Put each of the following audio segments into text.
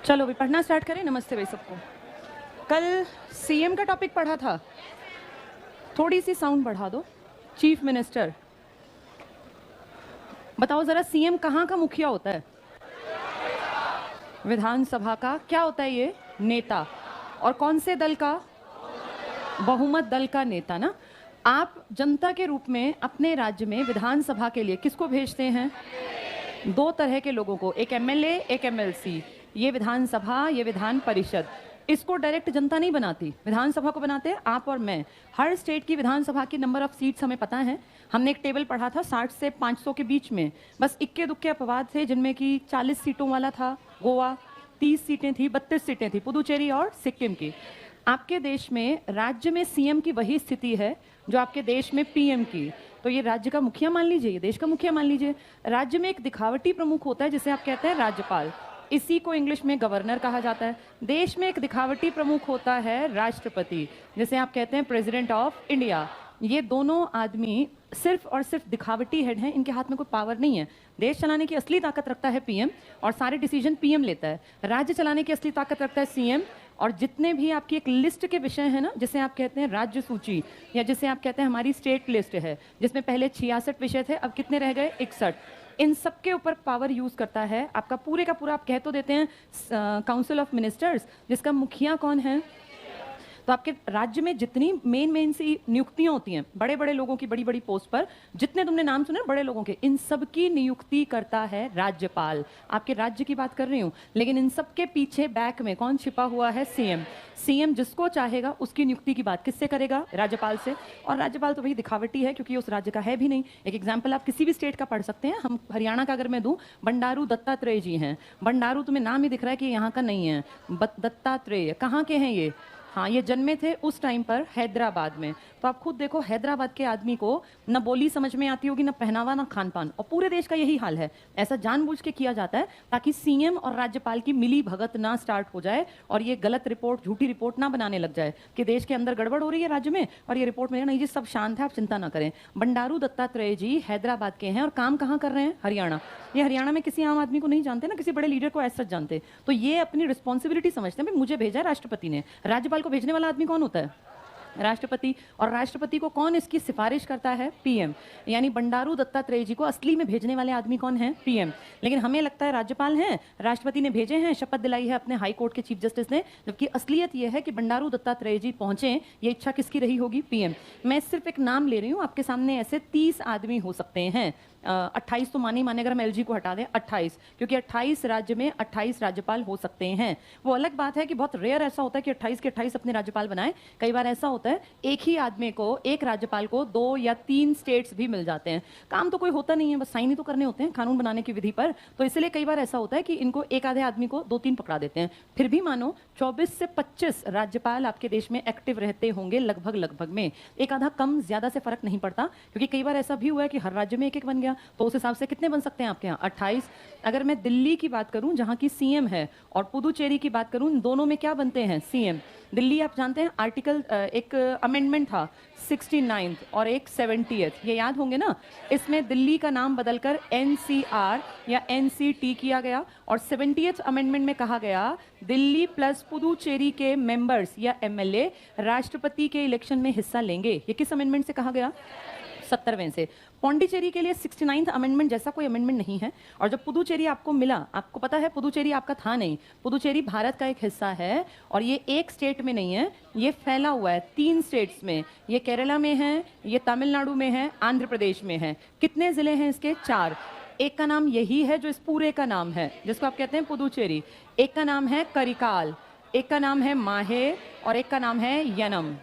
चलो भी पढ़ना स्टार्ट करें। नमस्ते भाई सबको। कल सीएम का टॉपिक पढ़ा था, थोड़ी सी साउंड बढ़ा दो। चीफ मिनिस्टर, बताओ जरा सीएम कहाँ का मुखिया होता है? विधानसभा का। क्या होता है ये? नेता। और कौन से दल का? बहुमत दल का नेता ना। आप जनता के रूप में अपने राज्य में विधानसभा के लिए किसको भेजते हैं? दो तरह के लोगों को, एक एमएलए एक एमएलसी। ये विधानसभा, ये विधान परिषद। इसको डायरेक्ट जनता नहीं बनाती, विधानसभा को बनाते हैं आप और मैं। हर स्टेट की विधानसभा की नंबर ऑफ सीट्स हमें पता है। हमने एक टेबल पढ़ा था 60 से 500 के बीच में। बस इक्के दुक्के अपवाद थे जिनमें कि 40 सीटों वाला था गोवा, 30 सीटें थी, 32 सीटें थी पुदुचेरी और सिक्किम की। आपके देश में राज्य में सीएम की वही स्थिति है जो आपके देश में पीएम की। तो ये राज्य का मुखिया मान लीजिए, ये देश का मुखिया मान लीजिए। राज्य में एक दिखावटी प्रमुख होता है जिसे आप कहते हैं राज्यपाल, इसी को इंग्लिश में गवर्नर कहा जाता है। देश में एक दिखावटी प्रमुख होता है राष्ट्रपति, जिसे आप कहते हैं प्रेसिडेंट ऑफ इंडिया। ये दोनों आदमी सिर्फ और सिर्फ दिखावटी हेड हैं, इनके हाथ में कोई पावर नहीं है। देश चलाने की असली ताकत रखता है पीएम और सारे डिसीजन पीएम लेता है। राज्य चलाने की असली ताकत रखता है सीएम। और जितने भी आपकी एक लिस्ट के विषय हैं ना, जिसे आप कहते हैं राज्य सूची या जिसे आप कहते हैं हमारी स्टेट लिस्ट है, जिसमें पहले 66 विषय थे, अब कितने रह गए? 61। इन सब के ऊपर पावर यूज करता है आपका पूरे का पूरा। आप कह तो देते हैं काउंसिल ऑफ मिनिस्टर्स, जिसका मुखिया कौन है? तो आपके राज्य में जितनी मेन सी नियुक्तियां होती हैं बड़े बड़े लोगों की, बड़ी बड़ी पोस्ट पर, जितने तुमने नाम सुने बड़े लोगों के, इन सब की नियुक्ति करता है राज्यपाल। आपके राज्य की बात कर रही हूं, लेकिन इन सब के पीछे बैक में कौन छिपा हुआ है? सीएम। सीएम जिसको चाहेगा उसकी नियुक्ति की बात किससे करेगा? राज्यपाल से। और राज्यपाल तो वही दिखावटी है क्योंकि उस राज्य का है भी नहीं। एक एग्जाम्पल आप किसी भी स्टेट का पढ़ सकते हैं। हम हरियाणा का अगर मैं दूं, बंडारू दत्तात्रेय जी हैं। बंडारू तुम्हें नाम ही दिख रहा है कि यहाँ का नहीं है। दत्तात्रेय कहाँ के हैं ये? हाँ, ये जन्मे थे उस टाइम पर हैदराबाद में। तो आप खुद देखो, हैदराबाद के आदमी को न बोली समझ में आती होगी, न पहनावा, न खान पान। और पूरे देश का यही हाल है। ऐसा जानबूझ के किया जाता है ताकि सीएम और राज्यपाल की मिली भगत ना स्टार्ट हो जाए और ये गलत रिपोर्ट, झूठी रिपोर्ट ना बनाने लग जाए कि देश के अंदर गड़बड़ हो रही है राज्य में, और ये रिपोर्ट में नहीं जी सब शांत है, आप चिंता ना करें। बंडारू दत्तात्रेय जी हैदराबाद के हैं और काम कहाँ कर रहे हैं? हरियाणा। ये हरियाणा में किसी आम आदमी को नहीं जानते ना, किसी बड़े लीडर को ऐसा जानते। तो ये अपनी रिस्पॉन्सिबिलिटी समझते हैं, भाई मुझे भेजा है राष्ट्रपति ने। राज्यपाल को भेजने वाला आदमी कौन होता है? राष्ट्रपति। और राष्ट्रपति को कौन इसकी सिफारिश करता है? पीएम। यानी बंडारू दत्तात्रेय जी को असली में भेजने वाले आदमी कौन है? पीएम। लेकिन हमें लगता है राज्यपाल हैं, राष्ट्रपति ने भेजे हैं, शपथ दिलाई है अपने हाई कोर्ट के चीफ जस्टिस ने, जबकि असलियत यह है कि बंडारू दत्तात्रेय जी पहुंचे, ये इच्छा किसकी रही होगी? पीएम। मैं सिर्फ एक नाम ले रही हूँ, आपके सामने ऐसे 30 आदमी हो सकते हैं। 28 तो माने माने, अगर हम एलजी को हटा दें 28, क्योंकि 28 राज्य में 28 राज्यपाल हो सकते हैं। वो अलग बात है कि बहुत रेयर ऐसा होता है कि 28 के 28 अपने राज्यपाल बनाए। कई बार ऐसा होता है एक ही आदमी को, एक राज्यपाल को 2 या 3 स्टेट्स भी मिल जाते हैं। काम तो कोई होता नहीं है, बस साइन ही तो करने होते हैं कानून बनाने की विधि पर। तो इसलिए कई बार ऐसा होता है कि इनको एक आधे आदमी को 2-3 पकड़ा देते हैं। फिर भी मानो 24 से 25 राज्यपाल आपके देश में एक्टिव रहते होंगे लगभग में। एक आधा कम ज्यादा से फर्क नहीं पड़ता, क्योंकि कई बार ऐसा भी हुआ है कि हर राज्य में एक एक बन गया। तो उस हिसाब से कितने बन सकते हैं आपके यहाँ? 28। अगर मैं दिल्ली की बात करूं जहां की सीएम है, और पुदुचेरी की बात करूं, दोनों में क्या बनते हैं? सीएम। दिल्ली आप जानते हैं आर्टिकल, एक अमेंडमेंट था 69 और एक 70th, ये याद होंगे ना। इसमें दिल्ली का नाम बदलकर एनसीआर या एनसीटी किया गया, और 70th अमेंडमेंट में कहा गया दिल्ली प्लस पुदुचेरी के मेंबर्स या एमएलए राष्ट्रपति के इलेक्शन में हिस्सा लेंगे। ये किस अमेंडमेंट से कहा गया? 70वें से। पौंडीचेरी के लिए 69th अमेंडमेंट जैसा कोई अमेंडमेंट नहीं है। और जब पुदुचेरी आपको मिला, आपको पता है पुदुचेरी आपका था नहीं, पुदुचेरी भारत का एक हिस्सा है, और ये एक स्टेट में नहीं है, ये फैला हुआ है 3 स्टेट्स में। ये केरला में है, ये तमिलनाडु में है, आंध्र प्रदेश में है। कितने जिले हैं इसके? 4। एक का नाम यही है जो इस पूरे का नाम है, जिसको आप कहते हैं पुदुचेरी। एक का नाम है करिकाल, एक का नाम है माहे, और एक का नाम है यनम।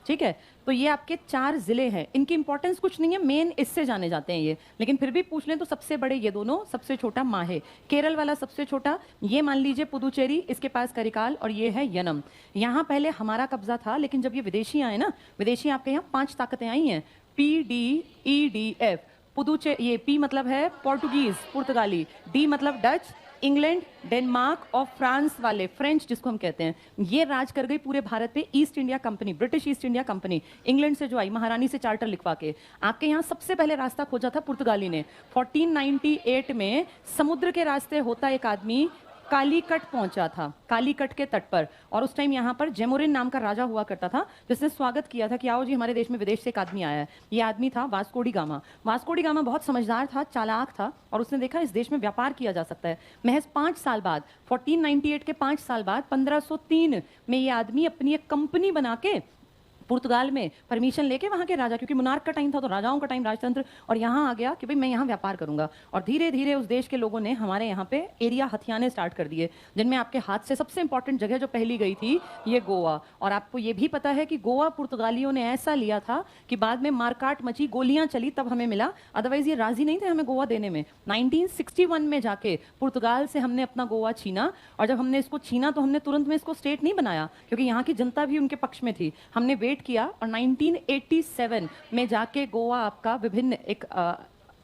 ठीक है, तो ये आपके 4 जिले हैं। इनकी इंपॉर्टेंस कुछ नहीं है, मेन इससे जाने जाते हैं ये, लेकिन फिर भी पूछ लें तो सबसे बड़े ये दोनों, सबसे छोटा माहे। केरल वाला सबसे छोटा, ये मान लीजिए पुदुचेरी, इसके पास करिकाल, और ये है यनम। यहाँ पहले हमारा कब्जा था, लेकिन जब ये विदेशी आए ना, विदेशी आपके यहाँ 5 ताकतें आई हैं, PDEDF। पुदुचेरी, ये P मतलब है पोर्टुगीज, पुर्तगाली, D मतलब डच, इंग्लैंड, डेनमार्क और फ्रांस वाले, फ्रेंच जिसको हम कहते हैं, ये राज कर गई पूरे भारत पे। East India company, British east India company, England से जो आई, महारानी से चार्टर लिखवा के। आपके यहाँ सबसे पहले रास्ता खोजा था पुर्तगाली ने 1498 में। समुद्र के रास्ते होता एक आदमी कालीकट पहुंचा था, कालीकट के तट पर। और उस टाइम यहाँ पर जेमुरिन नाम का राजा हुआ करता था, जिसने स्वागत किया था कि आओ जी हमारे देश में विदेश से एक आदमी आया है। ये आदमी था Vasco D gamma. Vasco D gamma बहुत समझदार था, चालाक था, और उसने देखा इस देश में व्यापार किया जा सकता है। महज 5 साल बाद, 1498 के 5 साल बाद 1503 में ये आदमी अपनी एक कंपनी बना के पुर्तगाल में परमिशन लेके वहाँ के राजा, क्योंकि मुनार्क का टाइम था तो राजाओं का टाइम, राजतंत्र, और यहाँ आ गया कि भाई मैं यहाँ व्यापार करूंगा। और धीरे धीरे उस देश के लोगों ने हमारे यहाँ पे एरिया हथियाने स्टार्ट कर दिए, जिनमें आपके हाथ से सबसे इंपॉर्टेंट जगह जो पहली गई थी ये गोवा। और आपको ये भी पता है कि गोवा पुर्तगालियों ने ऐसा लिया था कि बाद में मारकाट मची, गोलियां चली, तब हमें मिला, अदरवाइज ये राजी नहीं थे हमें गोवा देने में। 1961 में जाके पुर्तगाल से हमने अपना गोवा छीना, और जब हमने इसको छीना तो हमने तुरंत में इसको स्टेट नहीं बनाया, क्योंकि यहाँ की जनता भी उनके पक्ष में थी। हमने वेट किया और 1987 में जाके गोवा आपका विभिन्न एक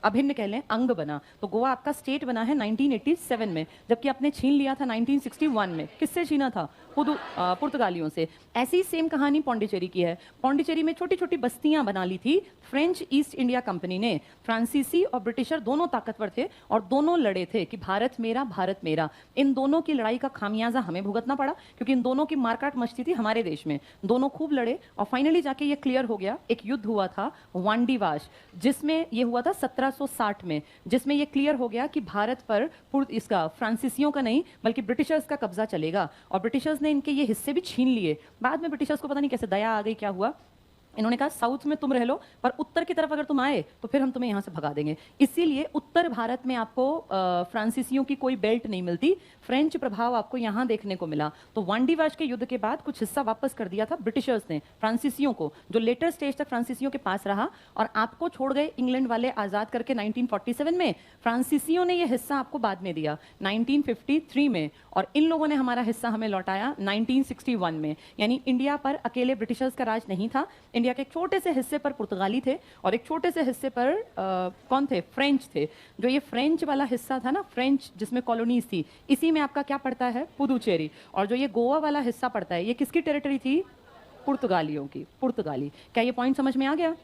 अभिन्न कह लें अंग बना। तो गोवा आपका स्टेट बना है 1987 में, जबकि आपने छीन लिया था 1961 में। किससे छीना था? पुर्तगालियों से। ऐसी सेम कहानी पौंडीचेरी की है। पौंडीचेरी में छोटी छोटी बस्तियां बना ली थी फ्रेंच ईस्ट इंडिया कंपनी ने। फ्रांसीसी और ब्रिटिशर दोनों ताकतवर थे और दोनों लड़े थे कि भारत मेरा, भारत मेरा। इन दोनों की लड़ाई का खामियाजा हमें भुगतना पड़ा, क्योंकि इन दोनों की मारकाट मचती थी हमारे देश में। दोनों खूब लड़े और फाइनली जाके ये क्लियर हो गया। एक युद्ध हुआ था वांडीवाश, जिसमें ये हुआ था 1760 में, जिसमें ये क्लियर हो गया कि भारत पर इसका फ्रांसीसियों का नहीं बल्कि ब्रिटिशर्स का कब्जा चलेगा। और ब्रिटिशर्स ने इनके ये हिस्से भी छीन लिए। बाद में ब्रिटिशर्स को पता नहीं कैसे दया आ गई, क्या हुआ, इन्होंने कहा साउथ में तुम रह लो, पर उत्तर की तरफ अगर तुम आए तो फिर हम तुम्हें यहाँ से भगा देंगे। इसीलिए उत्तर भारत में आपको फ्रांसीसियों की कोई बेल्ट नहीं मिलती, फ्रेंच प्रभाव आपको यहाँ देखने को मिला। तो वांडीवाश के युद्ध के बाद कुछ हिस्सा वापस कर दिया था ब्रिटिशर्स ने फ्रांसीसियों को, जो लेटर स्टेज तक फ्रांसीसियों के पास रहा, और आपको छोड़ गए इंग्लैंड वाले आज़ाद करके 1947 में। फ्रांसीसियों ने यह हिस्सा आपको बाद में दिया 1953 में, और इन लोगों ने हमारा हिस्सा हमें लौटाया 1961 में। यानी इंडिया पर अकेले ब्रिटिशर्स का राज नहीं था, इंडिया के एक छोटे से हिस्से पर पुर्तगाली थे और एक छोटे से हिस्से पर कौन थे? फ्रेंच थे। जो ये फ्रेंच वाला हिस्सा था ना, फ्रेंच जिसमें कॉलोनीज थी, इसी में आपका क्या पड़ता है? पुदुचेरी। और जो ये गोवा वाला हिस्सा पड़ता है, ये किसकी टेरिटरी थी? पुर्तगालियों की, पुर्तगाली। क्या ये पॉइंट समझ में आ गया?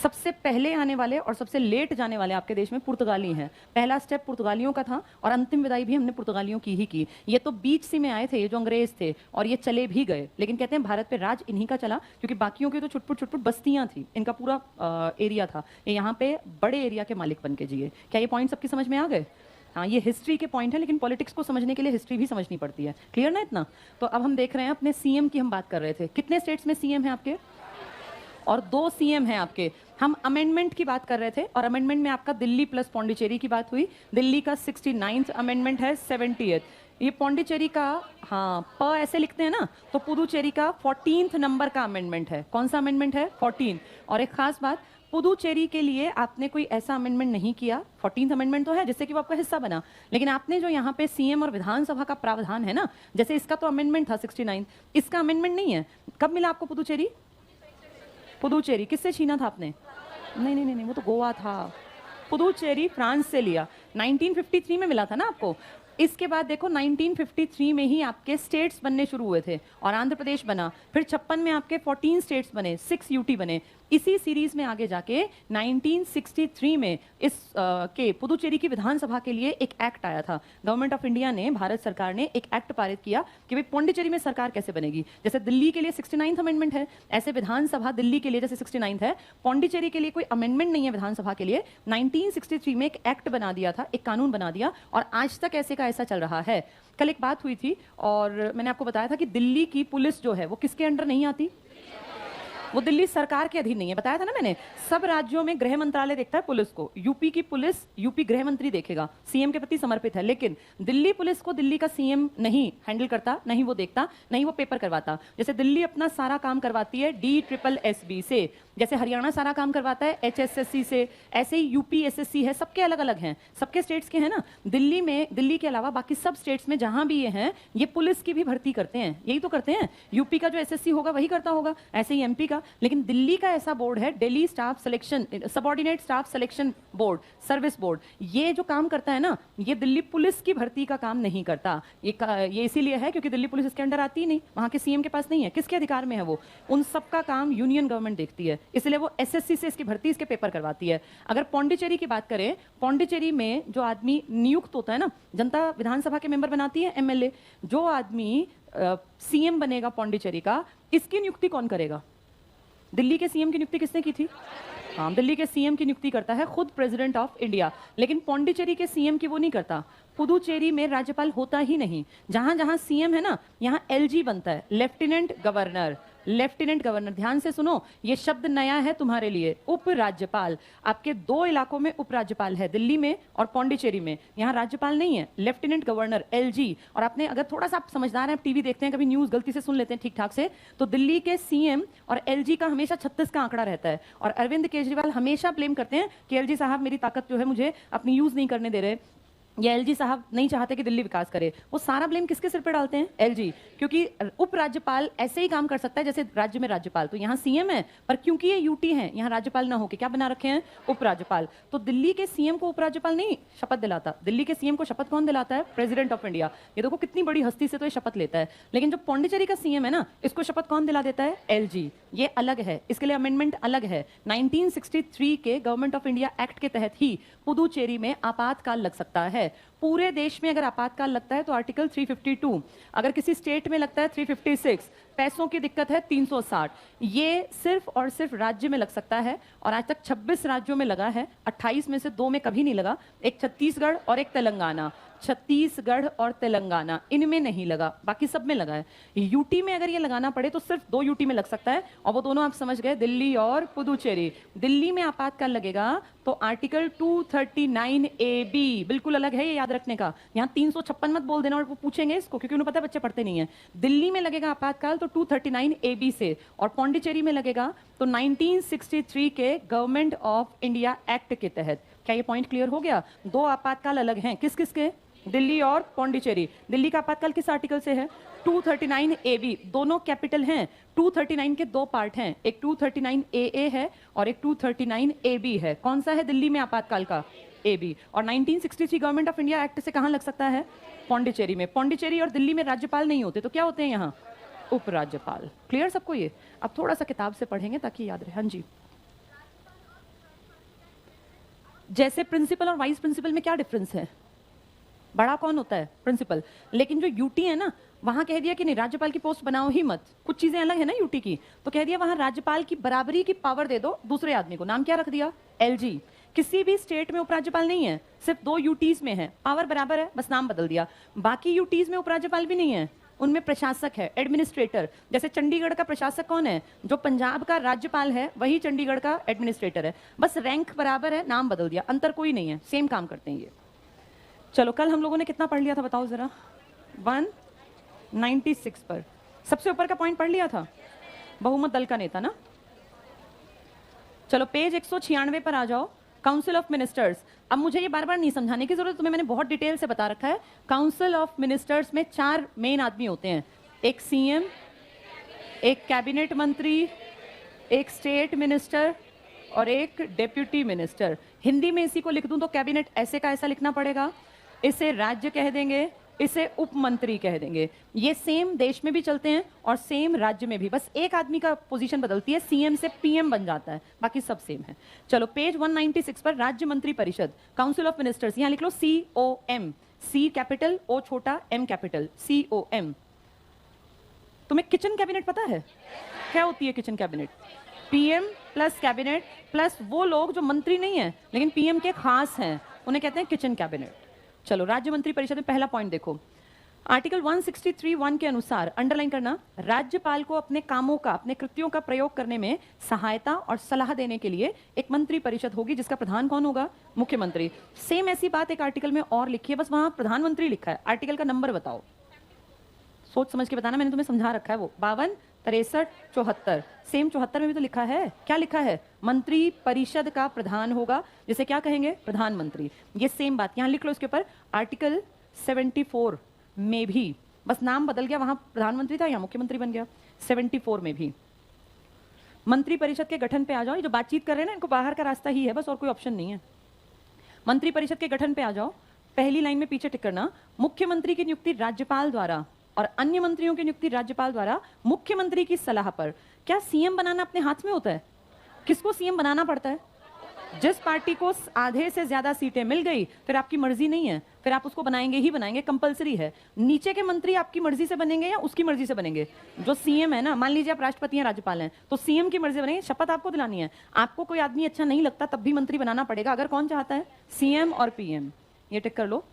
सबसे पहले आने वाले और सबसे लेट जाने वाले आपके देश में पुर्तगाली हैं। पहला स्टेप पुर्तगालियों का था और अंतिम विदाई भी हमने पुर्तगालियों की ही की। ये तो बीच सी में आए थे, ये जो अंग्रेज थे, और ये चले भी गए, लेकिन कहते हैं भारत पे राज इन्हीं का चला, क्योंकि बाकियों की तो छुटपुट छुटपुट बस्तियां थी, इनका पूरा एरिया था। ये यहाँ पे बड़े एरिया के मालिक बन के जिए। क्या ये पॉइंट सबकी समझ में आ गए? हाँ, ये हिस्ट्री के पॉइंट है, लेकिन पॉलिटिक्स को समझने के लिए हिस्ट्री भी समझनी पड़ती है। क्लियर ना इतना? तो अब हम देख रहे हैं अपने सीएम की हम बात कर रहे थे। कितने स्टेट्स में सीएम है आपके? और 2 सीएम हैं आपके। हम अमेंडमेंट की बात कर रहे थे और अमेंडमेंट में आपका दिल्ली प्लस पौंडीचेरी की बात हुई। दिल्ली का 69th अमेंडमेंट है, 70th। ये पौंडीचेरी का, हाँ, प ऐसे लिखते हैं ना, तो पुदुचेरी का 14th नंबर का अमेंडमेंट है। कौन सा अमेंडमेंट है? 14। और एक खास बात, पुदुचेरी के लिए आपने कोई ऐसा अमेंडमेंट नहीं किया। 14th अमेंडमेंट तो है जिससे कि वो आपका हिस्सा बना, लेकिन आपने जो यहाँ पे सीएम और विधानसभा का प्रावधान है ना, जैसे इसका तो अमेंडमेंट था 69, इसका अमेंडमेंट नहीं है। कब मिला आपको पुदुचेरी? पुदुचेरी किससे छीना था आपने? नहीं नहीं नहीं, वो तो गोवा था। पुदुचेरी फ्रांस से लिया, 1953 में मिला था ना आपको। इसके बाद देखो 1953 में ही आपके स्टेट्स बनने शुरू हुए थे और आंध्र प्रदेश बना। फिर 56 में आपके 14 स्टेट्स बने, 6 यूटी बने। इसी सीरीज में आगे जाके 1963 में इस के पुदुचेरी की विधानसभा के लिए एक एक्ट आया था। गवर्नमेंट ऑफ इंडिया ने, भारत सरकार ने एक एक्ट पारित किया कि भाई पौंडीचेरी में सरकार कैसे बनेगी। जैसे दिल्ली के लिए 69th अमेंडमेंट है, ऐसे विधानसभा दिल्ली के लिए जैसे 69th है, पौंडीचेरी के लिए कोई अमेंडमेंट नहीं है विधानसभा के लिए। 1963 में एक एक्ट बना दिया था, एक कानून बना दिया, और आज तक ऐसे का ऐसा चल रहा है। कल एक बात हुई थी और मैंने आपको बताया था कि दिल्ली की पुलिस जो है वो किसके अंडर नहीं आती? वो दिल्ली सरकार के अधीन नहीं है, बताया था ना मैंने। सब राज्यों में गृह मंत्रालय देखता है पुलिस को। यूपी की पुलिस यूपी गृह मंत्री देखेगा, सीएम के प्रति समर्पित है, लेकिन दिल्ली पुलिस को दिल्ली का सीएम नहीं हैंडल करता, नहीं वो देखता, नहीं वो पेपर करवाता। जैसे दिल्ली अपना सारा काम करवाती है DSSB से, जैसे हरियाणा सारा काम करवाता है HSSC से, ऐसे ही यूपी SSC है। सबके अलग अलग हैं, सबके स्टेट्स के हैं ना। दिल्ली में, दिल्ली के अलावा बाकी सब स्टेट्स में जहां भी ये हैं, ये पुलिस की भी भर्ती करते हैं, यही तो करते हैं। यूपी का जो SSC होगा वही करता होगा, ऐसे ही MP का। लेकिन दिल्ली का ऐसा बोर्ड है, Delhi staff selection, subordinate staff selection board, service board. ये जो काम करता है ना, ये दिल्ली पुलिस की भर्ती का काम नहीं करता। ये इसीलिए है क्योंकि दिल्ली पुलिस इसके अंडर आती ही नहीं, वहां के सीएम के पास नहीं है। किसके अधिकार में है वो? उन सब का काम यूनियन गवर्नमेंट देखती है। इसलिए वो एसएससी से इसकी भर्ती, इसके पेपर करवाती है। अगर पौंडीचेरी की बात करें, पौंडीचेरी में जो आदमी नियुक्त होता है ना, जनता विधानसभा के मेंबर बनाती है, एमएलए, जो आदमी सीएम बनेगा पौंडीचेरी का, इसकी नियुक्ति कौन करेगा? दिल्ली के सीएम की नियुक्ति किसने की थी? हाँ, दिल्ली के सीएम की नियुक्ति करता है खुद प्रेसिडेंट ऑफ इंडिया, लेकिन पौंडीचेरी के सीएम की वो नहीं करता। पुदुचेरी में राज्यपाल होता ही नहीं। जहां जहां सीएम है ना, यहाँ एलजी बनता है, लेफ्टिनेंट गवर्नर। लेफ्टिनेंट गवर्नर, ध्यान से सुनो, ये शब्द नया है तुम्हारे लिए। उपराज्यपाल, आपके दो इलाकों में उपराज्यपाल है, दिल्ली में और पौंडीचेरी में। यहाँ राज्यपाल नहीं है, लेफ्टिनेंट गवर्नर, एलजी। और आपने अगर थोड़ा सा आप समझदार हैं, टीवी देखते हैं, कभी न्यूज गलती से सुन लेते हैं ठीक ठाक से, तो दिल्ली के सीएम और एलजी का हमेशा 36 का आंकड़ा रहता है। और अरविंद केजरीवाल हमेशा ब्लेम करते हैं कि एलजी साहब मेरी ताकत जो है मुझे अपनी यूज नहीं करने दे रहे, या एलजी साहब नहीं चाहते कि दिल्ली विकास करे। वो सारा ब्लेम किसके सिर पे डालते हैं? एलजी। क्योंकि उपराज्यपाल ऐसे ही काम कर सकता है जैसे राज्य में राज्यपाल। तो यहाँ सीएम है, पर क्योंकि ये यूटी है, यहाँ राज्यपाल ना होके क्या बना रखे हैं? उपराज्यपाल। तो दिल्ली के सीएम को उपराज्यपाल नहीं शपथ दिलाता, दिल्ली के सीएम को शपथ कौन दिलाता है? President of India. ये देखो कितनी बड़ी हस्ती से तो ये शपथ लेता है। लेकिन जो पौंडीचेरी का सीएम है ना, इसको शपथ कौन दिला देता है? एलजी। ये अलग है, इसके लिए अमेंडमेंट अलग है। 1963 के गवर्नमेंट ऑफ इंडिया एक्ट के तहत ही पुदुचेरी में आपातकाल लग सकता है। पूरे देश में अगर आपातकाल लगता है तो आर्टिकल 352, अगर किसी स्टेट में लगता है 356, पैसों की दिक्कत है 360। ये सिर्फ और सिर्फ राज्य में लग सकता है, और आज तक 26 राज्यों में लगा है, 28 में से 2 में कभी नहीं लगा, एक छत्तीसगढ़ और एक तेलंगाना। छत्तीसगढ़ और तेलंगाना इनमें नहीं लगा, बाकी सब में लगा है। यूटी में अगर ये लगाना पड़े तो सिर्फ 2 यूटी में लग सकता है, और वो दोनों आप समझ गए, दिल्ली और पुदुचेरी। दिल्ली में आपातकाल लगेगा तो आर्टिकल 239AB बिल्कुल अलग है, ये याद रखने का। यहाँ 356 मत बोल देना, और वो पूछेंगे इसको, क्योंकि उन्हें पता है बच्चे पढ़ते नहीं है। दिल्ली में लगेगा आपातकाल तो 239AB से, और पौंडीचेरी में लगेगा तो 1963 के गवर्नमेंट ऑफ इंडिया एक्ट के तहत। क्या ये पॉइंट क्लियर हो गया? 2 आपातकाल अलग हैं, किस किस के? दिल्ली और पौंडीचेरी। दिल्ली का आपातकाल किस आर्टिकल से है? 239AB। दोनों कैपिटल हैं। 239 के 2 पार्ट हैं, एक 239AA है और एक 239AB है। कौन सा है दिल्ली में आपातकाल का? AB। और 1963 गवर्नमेंट ऑफ इंडिया एक्ट से कहां लग सकता है? पौंडीचेरी में। पौंडीचेरी और दिल्ली में राज्यपाल नहीं होते, तो क्या होते हैं यहाँ? उपराज्यपाल। क्लियर सबको ये? अब थोड़ा सा किताब से पढ़ेंगे ताकि याद रहे। हाँ जी, जैसे प्रिंसिपल और वाइस प्रिंसिपल में क्या डिफरेंस है? बड़ा कौन होता है? प्रिंसिपल। लेकिन जो यूटी है ना, वहां कह दिया कि नहीं, राज्यपाल की पोस्ट बनाओ ही मत। कुछ चीजें अलग है ना यूटी की, तो कह दिया वहां राज्यपाल की बराबरी की पावर दे दो दूसरे आदमी को। नाम क्या रख दिया? एलजी। किसी भी स्टेट में उपराज्यपाल नहीं है, सिर्फ 2 यूटीज में है, पावर बराबर है, बस नाम बदल दिया। बाकी यूटीज में उपराज्यपाल भी नहीं है, उनमें प्रशासक है, एडमिनिस्ट्रेटर। जैसे चंडीगढ़ का प्रशासक कौन है? जो पंजाब का राज्यपाल है वही चंडीगढ़ का एडमिनिस्ट्रेटर है, बस रैंक बराबर है, नाम बदल दिया, अंतर कोई नहीं है, सेम काम करते हैं ये। चलो, कल हम लोगों ने कितना पढ़ लिया था बताओ जरा? 196 पर सबसे ऊपर का पॉइंट पढ़ लिया था, बहुमत दल का नेता ना। चलो पेज 196 पर आ जाओ, काउंसिल ऑफ मिनिस्टर्स। अब मुझे ये बार बार नहीं समझाने की जरूरत, तुम्हें मैंने बहुत डिटेल से बता रखा है। काउंसिल ऑफ मिनिस्टर्स में 4 मेन आदमी होते हैं, एक सीएम, एक कैबिनेट मंत्री, एक स्टेट मिनिस्टर और एक डेप्यूटी मिनिस्टर। हिंदी में इसी को लिख दूं तो कैबिनेट ऐसे का ऐसा लिखना पड़ेगा, इसे राज्य कह देंगे, इसे उप मंत्री कह देंगे। ये सेम देश में भी चलते हैं और सेम राज्य में भी, बस एक आदमी का पोजीशन बदलती है, सीएम से पीएम बन जाता है, बाकी सब सेम है। चलो पेज 196 पर राज्य मंत्री परिषद, काउंसिल ऑफ मिनिस्टर्स, यहां लिख लो COM, C कैपिटल, O छोटा, M कैपिटल, COM। तुम्हें किचन कैबिनेट पता है क्या होती है? Kitchen cabinet PM plus cabinet plus वो लोग जो मंत्री नहीं है लेकिन पीएम के खास हैं, उन्हें कहते हैं किचन कैबिनेट। चलो राज्य मंत्री परिषद में पहला पॉइंट देखो, आर्टिकल 163(1) के अनुसार, अंडरलाइन करना, राज्यपाल को अपने कामों का, अपने कृत्यों का प्रयोग करने में सहायता और सलाह देने के लिए एक मंत्री परिषद होगी जिसका प्रधान कौन होगा? मुख्यमंत्री। सेम ऐसी बात एक आर्टिकल में और लिखी है, बस वहां प्रधानमंत्री लिखा है। आर्टिकल का नंबर बताओ, सोच समझ के बताना, मैंने तुम्हें समझा रखा है वो 52, 63, 74। सेम 74 में भी तो लिखा है, क्या लिखा है? मंत्री परिषद का प्रधान होगा, जिसे क्या कहेंगे? प्रधानमंत्री। ये सेम बात यहां लिख लो इसके ऊपर। आर्टिकल 74 में भी बस नाम बदल गया, वहां प्रधानमंत्री था, यहां मुख्यमंत्री बन गया। 74 में भी मंत्री परिषद के गठन पे आ जाओ। ये जो बातचीत कर रहे हैं ना, इनको बाहर का रास्ता ही है बस, और कोई ऑप्शन नहीं है। मंत्री परिषद के गठन पे आ जाओ, पहली लाइन में पीछे टिक करना, मुख्यमंत्री की नियुक्ति राज्यपाल द्वारा और अन्य मंत्रियों की नियुक्ति राज्यपाल द्वारा मुख्यमंत्री की सलाह पर। क्या सीएम बनाना अपने हाथ में होता है? किसको सीएम बनाना पड़ता है? जिस पार्टी को आधे से ज्यादा सीटें मिल गई, फिर आपकी मर्जी नहीं है, फिर आप उसको बनाएंगे ही बनाएंगे, कंपलसरी है। नीचे के मंत्री आपकी मर्जी से बनेंगे या उसकी मर्जी से बनेंगे? जो सीएम है ना, मान लीजिए आप राष्ट्रपति हैं, राज्यपाल हैं, तो सीएम की मर्जी बनेंगे, शपथ आपको दिलानी है। आपको कोई आदमी अच्छा नहीं लगता तब भी मंत्री बनाना पड़ेगा, अगर कौन चाहता है? सीएम और पीएम। ये टिक कर लो।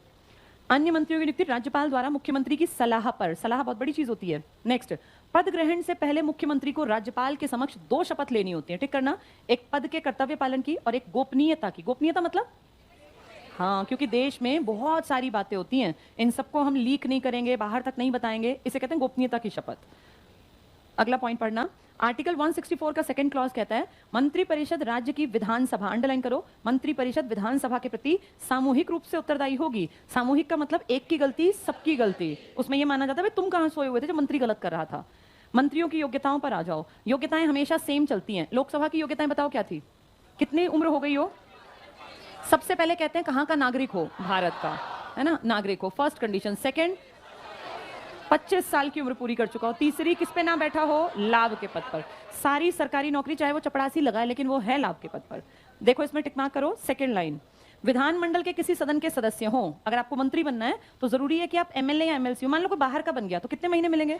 अन्य मंत्रियों की नियुक्ति राज्यपाल द्वारा मुख्यमंत्री की सलाह पर। सलाह बहुत बड़ी चीज होती है। नेक्स्ट, पद ग्रहण से पहले मुख्यमंत्री को राज्यपाल के समक्ष 2 शपथ लेनी होती है। ठीक करना, एक पद के कर्तव्य पालन की और एक गोपनीयता की। गोपनीयता मतलब, हाँ, क्योंकि देश में बहुत सारी बातें होती हैं, इन सबको हम लीक नहीं करेंगे, बाहर तक नहीं बताएंगे, इसे कहते हैं गोपनीयता की शपथ। अगला पॉइंट पढ़ना, आर्टिकल 164 का सेकंड क्लॉज कहता है मंत्रिपरिषद राज्य की विधानसभा, अंडरलाइन करो, मंत्रिपरिषद विधानसभा के प्रति सामूहिक रूप से उत्तरदायी होगी। सामूहिक का मतलब एक की गलती सबकी गलती, उसमें यह माना जाता है तुम कहां सोए हुए थे जब मंत्री गलत कर रहा था। मंत्रियों की योग्यताओं पर आ जाओ। योग्यताएं हमेशा सेम चलती हैं। लोकसभा की योग्यताएं बताओ क्या थी? कितनी उम्र हो गई हो? सबसे पहले कहते हैं कहां का नागरिक हो, भारत का, है ना, नागरिक हो, फर्स्ट कंडीशन। सेकंड, 25 साल की उम्र पूरी कर चुका हो। तीसरी, किस पे ना बैठा हो, लाभ के पद पर। सारी सरकारी नौकरी चाहे वो चपड़ासी लगाए लेकिन वो है लाभ के पद पर। देखो इसमें टिक मार्क करो। सेकंड लाइन, विधानमंडल के किसी सदन के सदस्य हो। अगर आपको मंत्री बनना है तो जरूरी है कि आप एमएलए या एमएलसी हो। मान लो कोई बाहर का बन गया तो कितने महीने मिलेंगे?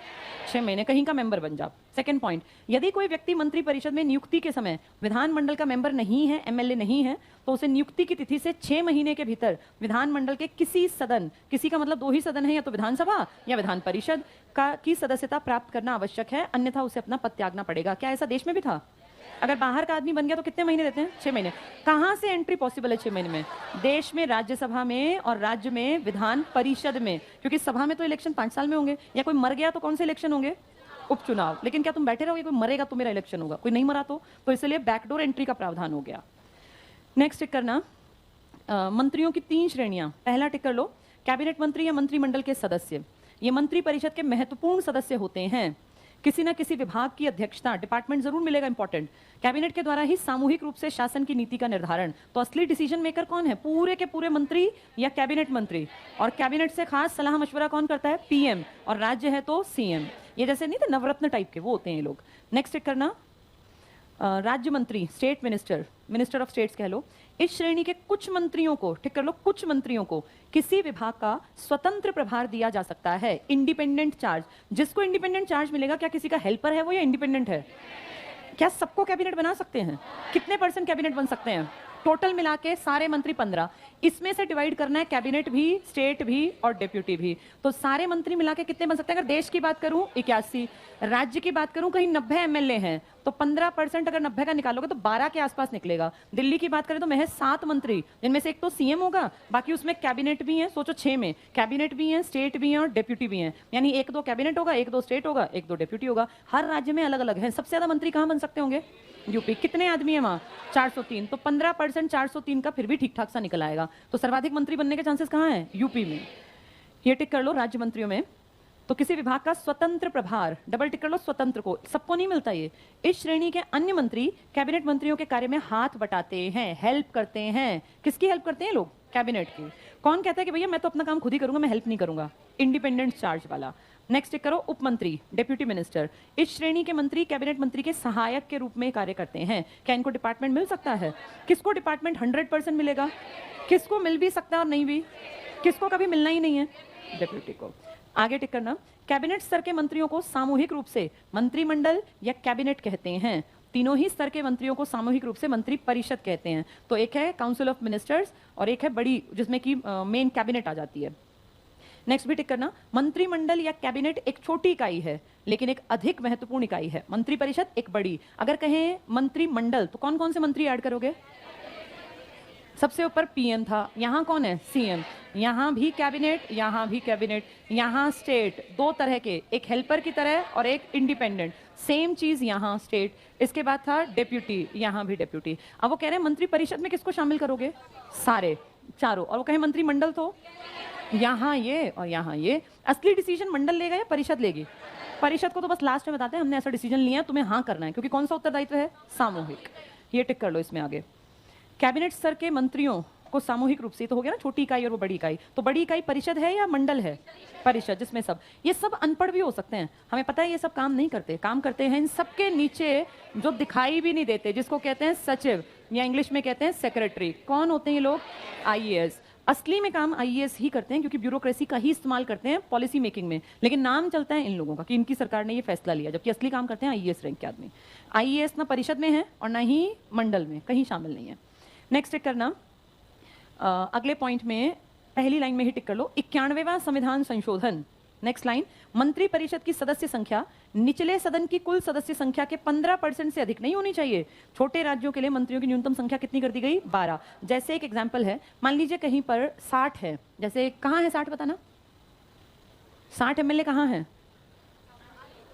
6 महीने, कहीं का मेंबर बन जाओ। सेकंड पॉइंट, यदि कोई व्यक्ति मंत्री परिषद में नियुक्ति के समय विधानमंडल का मेंबर नहीं है, एमएलए नहीं है, तो उसे नियुक्ति की तिथि से 6 महीने के भीतर विधानमंडल के किसी सदन, किसी का मतलब 2 ही सदन है, या तो विधानसभा या विधान परिषद का की सदस्यता प्राप्त करना आवश्यक है, अन्यथा उसे अपना पद त्यागना पड़ेगा। क्या ऐसा देश में भी था? अगर बाहर का आदमी बन गया तो कितने महीने देते हैं? 6 महीने। कहां से एंट्री पॉसिबल है 6 महीने में? देश में राज्यसभा में और राज्य में विधान परिषद में, क्योंकि सभा में तो इलेक्शन 5 साल में होंगे, या कोई मर गया तो कौन से इलेक्शन होंगे? उपचुनाव। लेकिन क्या तुम बैठे रहोगे? कोई मरेगा तो मेरा इलेक्शन होगा, कोई नहीं मरा तो इसलिए बैकडोर एंट्री का प्रावधान हो गया। नेक्स्ट टिक करना, मंत्रियों की 3 श्रेणियां। पहला टिक कर लो, कैबिनेट मंत्री या मंत्रिमंडल के सदस्य। ये मंत्री परिषद के महत्वपूर्ण सदस्य होते हैं। किसी ना किसी विभाग की अध्यक्षता, डिपार्टमेंट जरूर मिलेगा इंपॉर्टेंट। कैबिनेट के द्वारा ही सामूहिक रूप से शासन की नीति का निर्धारण। तो असली डिसीजन मेकर कौन है? पूरे के पूरे मंत्री या कैबिनेट मंत्री। और कैबिनेट से खास सलाह मशवरा कौन करता है? पीएम। और राज्य है तो सीएम। ये जैसे नहीं थे नवरत्न टाइप के, वो होते हैं ये लोग। नेक्स्ट टिक करना, राज्य मंत्री, state minister, minister of states कह लो। इस श्रेणी के कुछ मंत्रियों को, ठीक कर लो, कुछ मंत्रियों को किसी विभाग का स्वतंत्र प्रभार दिया जा सकता है, इंडिपेंडेंट चार्ज। जिसको इंडिपेंडेंट चार्ज मिलेगा, क्या किसी का हेल्पर है वो या इंडिपेंडेंट है? क्या सबको कैबिनेट बना सकते हैं? कितने % कैबिनेट बन सकते हैं? टोटल मिला के सारे मंत्री 15। इसमें से डिवाइड करना है कैबिनेट भी, स्टेट भी और डेप्यूटी भी। तो सारे मंत्री मिला के कितने बन सकते हैं? अगर देश की बात करूं 81, राज्य की बात करूं कहीं 90 एमएलए हैं, तो 15% अगर 90 का निकालोगे तो 12 के आसपास निकलेगा। दिल्ली की बात करें तो महज 7 मंत्री, जिनमें से एक तो सीएम होगा, बाकी उसमें कैबिनेट भी है। सोचो 6 में कैबिनेट भी है, स्टेट भी है और डेप्यूटी भी है। यानी 1-2 कैबिनेट होगा, 1-2 स्टेट होगा, 1-2 डेप्यूटी होगा। हर राज्य में अलग अलग है। सबसे ज्यादा मंत्री कहां बन सकते होंगे? यूपी। कितने आदमी है वहां? 403। तो 15% 403 का फिर भी ठीक ठाक सा निकल आएगा। तो सर्वाधिक मंत्री बनने के चांसेस कहां हैं? यूपी में। ये टिक कर लो राज्य मंत्रियों में। तो किसी विभाग का स्वतंत्र प्रभार, डबल टिक कर लो, स्वतंत्र को, सबको नहीं मिलता ये। इस श्रेणी के अन्य मंत्री कैबिनेट मंत्रियों के कार्य में हाथ बटाते हैं, हेल्प करते हैं। किसकी हेल्प करते हैं लोग? कैबिनेट की। कौन कहता है कि भैया मैं तो अपना काम खुद ही करूंगा, मैं हेल्प नहीं करूंगा? इंडिपेंडेंट चार्ज वाला। नेक्स्ट टिक करो, उप मंत्री, डेप्यूटी मिनिस्टर। इस श्रेणी के मंत्री कैबिनेट मंत्री के सहायक के रूप में कार्य करते हैं। क्या इनको डिपार्टमेंट मिल सकता है? किसको डिपार्टमेंट 100% मिलेगा? किसको मिल भी सकता है और नहीं भी? किसको कभी मिलना ही नहीं है? डेप्यूटी को। आगे टिक करना, कैबिनेट स्तर के मंत्रियों को सामूहिक रूप से मंत्रिमंडल या कैबिनेट कहते हैं। तीनों ही स्तर के मंत्रियों को सामूहिक रूप से मंत्री परिषद कहते हैं। तो एक है काउंसिल ऑफ मिनिस्टर्स और एक है बड़ी, जिसमें कि मेन कैबिनेट आ जाती है। नेक्स्ट भी टिक करना, मंत्रिमंडल या कैबिनेट एक छोटी इकाई है लेकिन एक अधिक महत्वपूर्ण इकाई है। मंत्री परिषद एक बड़ी। अगर कहें मंत्रिमंडल तो कौन कौन से मंत्री ऐड करोगे? सबसे ऊपर पीएम था, यहाँ कौन है? सीएम। यहाँ भी कैबिनेट, यहाँ भी कैबिनेट, यहाँ स्टेट। 2 तरह के, एक हेल्पर की तरह और एक इंडिपेंडेंट। सेम चीज यहाँ स्टेट। इसके बाद था डेप्यूटी, यहाँ भी डेप्यूटी। अब वो कह रहे हैं मंत्री परिषद में किसको शामिल करोगे? सारे, चारों। और वो कहे मंत्रिमंडल तो यहाँ ये और यहाँ ये। असली डिसीजन मंडल लेगा या परिषद लेगी? परिषद को तो बस लास्ट में बताते हैं हमने ऐसा डिसीजन लिया, तुम्हें हाँ करना है, क्योंकि कौन सा उत्तरदायित्व है? सामूहिक। ये टिक कर लो इसमें आगे। कैबिनेट स्तर के मंत्रियों को सामूहिक रूप से, तो हो गया ना छोटी इकाई और वो बड़ी इकाई। तो बड़ी इकाई परिषद है या मंडल है? परिषद, जिसमें सब, ये सब अनपढ़ भी हो सकते हैं, हमें पता है ये सब काम नहीं करते, काम करते हैं इन सबके नीचे जो दिखाई भी नहीं देते, जिसको कहते हैं सचिव या इंग्लिश में कहते हैं सेक्रेटरी। कौन होते हैं ये लोग? आईएएस। असली में काम आईएएस ही करते हैं, क्योंकि ब्यूरोक्रेसी का ही इस्तेमाल करते हैं पॉलिसी मेकिंग में, लेकिन नाम चलता है इन लोगों का कि इनकी सरकार ने ये फैसला लिया, जबकि असली काम करते हैं आईएएस रैंक के आदमी। आईएएस ना परिषद में है और ना ही मंडल में, कहीं शामिल नहीं है। नेक्स्ट टिक करना, अगले पॉइंट में पहली लाइन में ही टिक कर लो, 91वां संविधान संशोधन। नेक्स्ट लाइन, मंत्री परिषद की सदस्य संख्या निचले सदन की कुल सदस्य संख्या के 15% से अधिक नहीं होनी चाहिए। छोटे राज्यों के लिए मंत्रियों की न्यूनतम संख्या कितनी कर दी गई? 12। जैसे एक एग्जाम्पल है, मान लीजिए कहीं पर 60 है, जैसे कहाँ है 60 बताना? 60 एमएलए कहाँ है?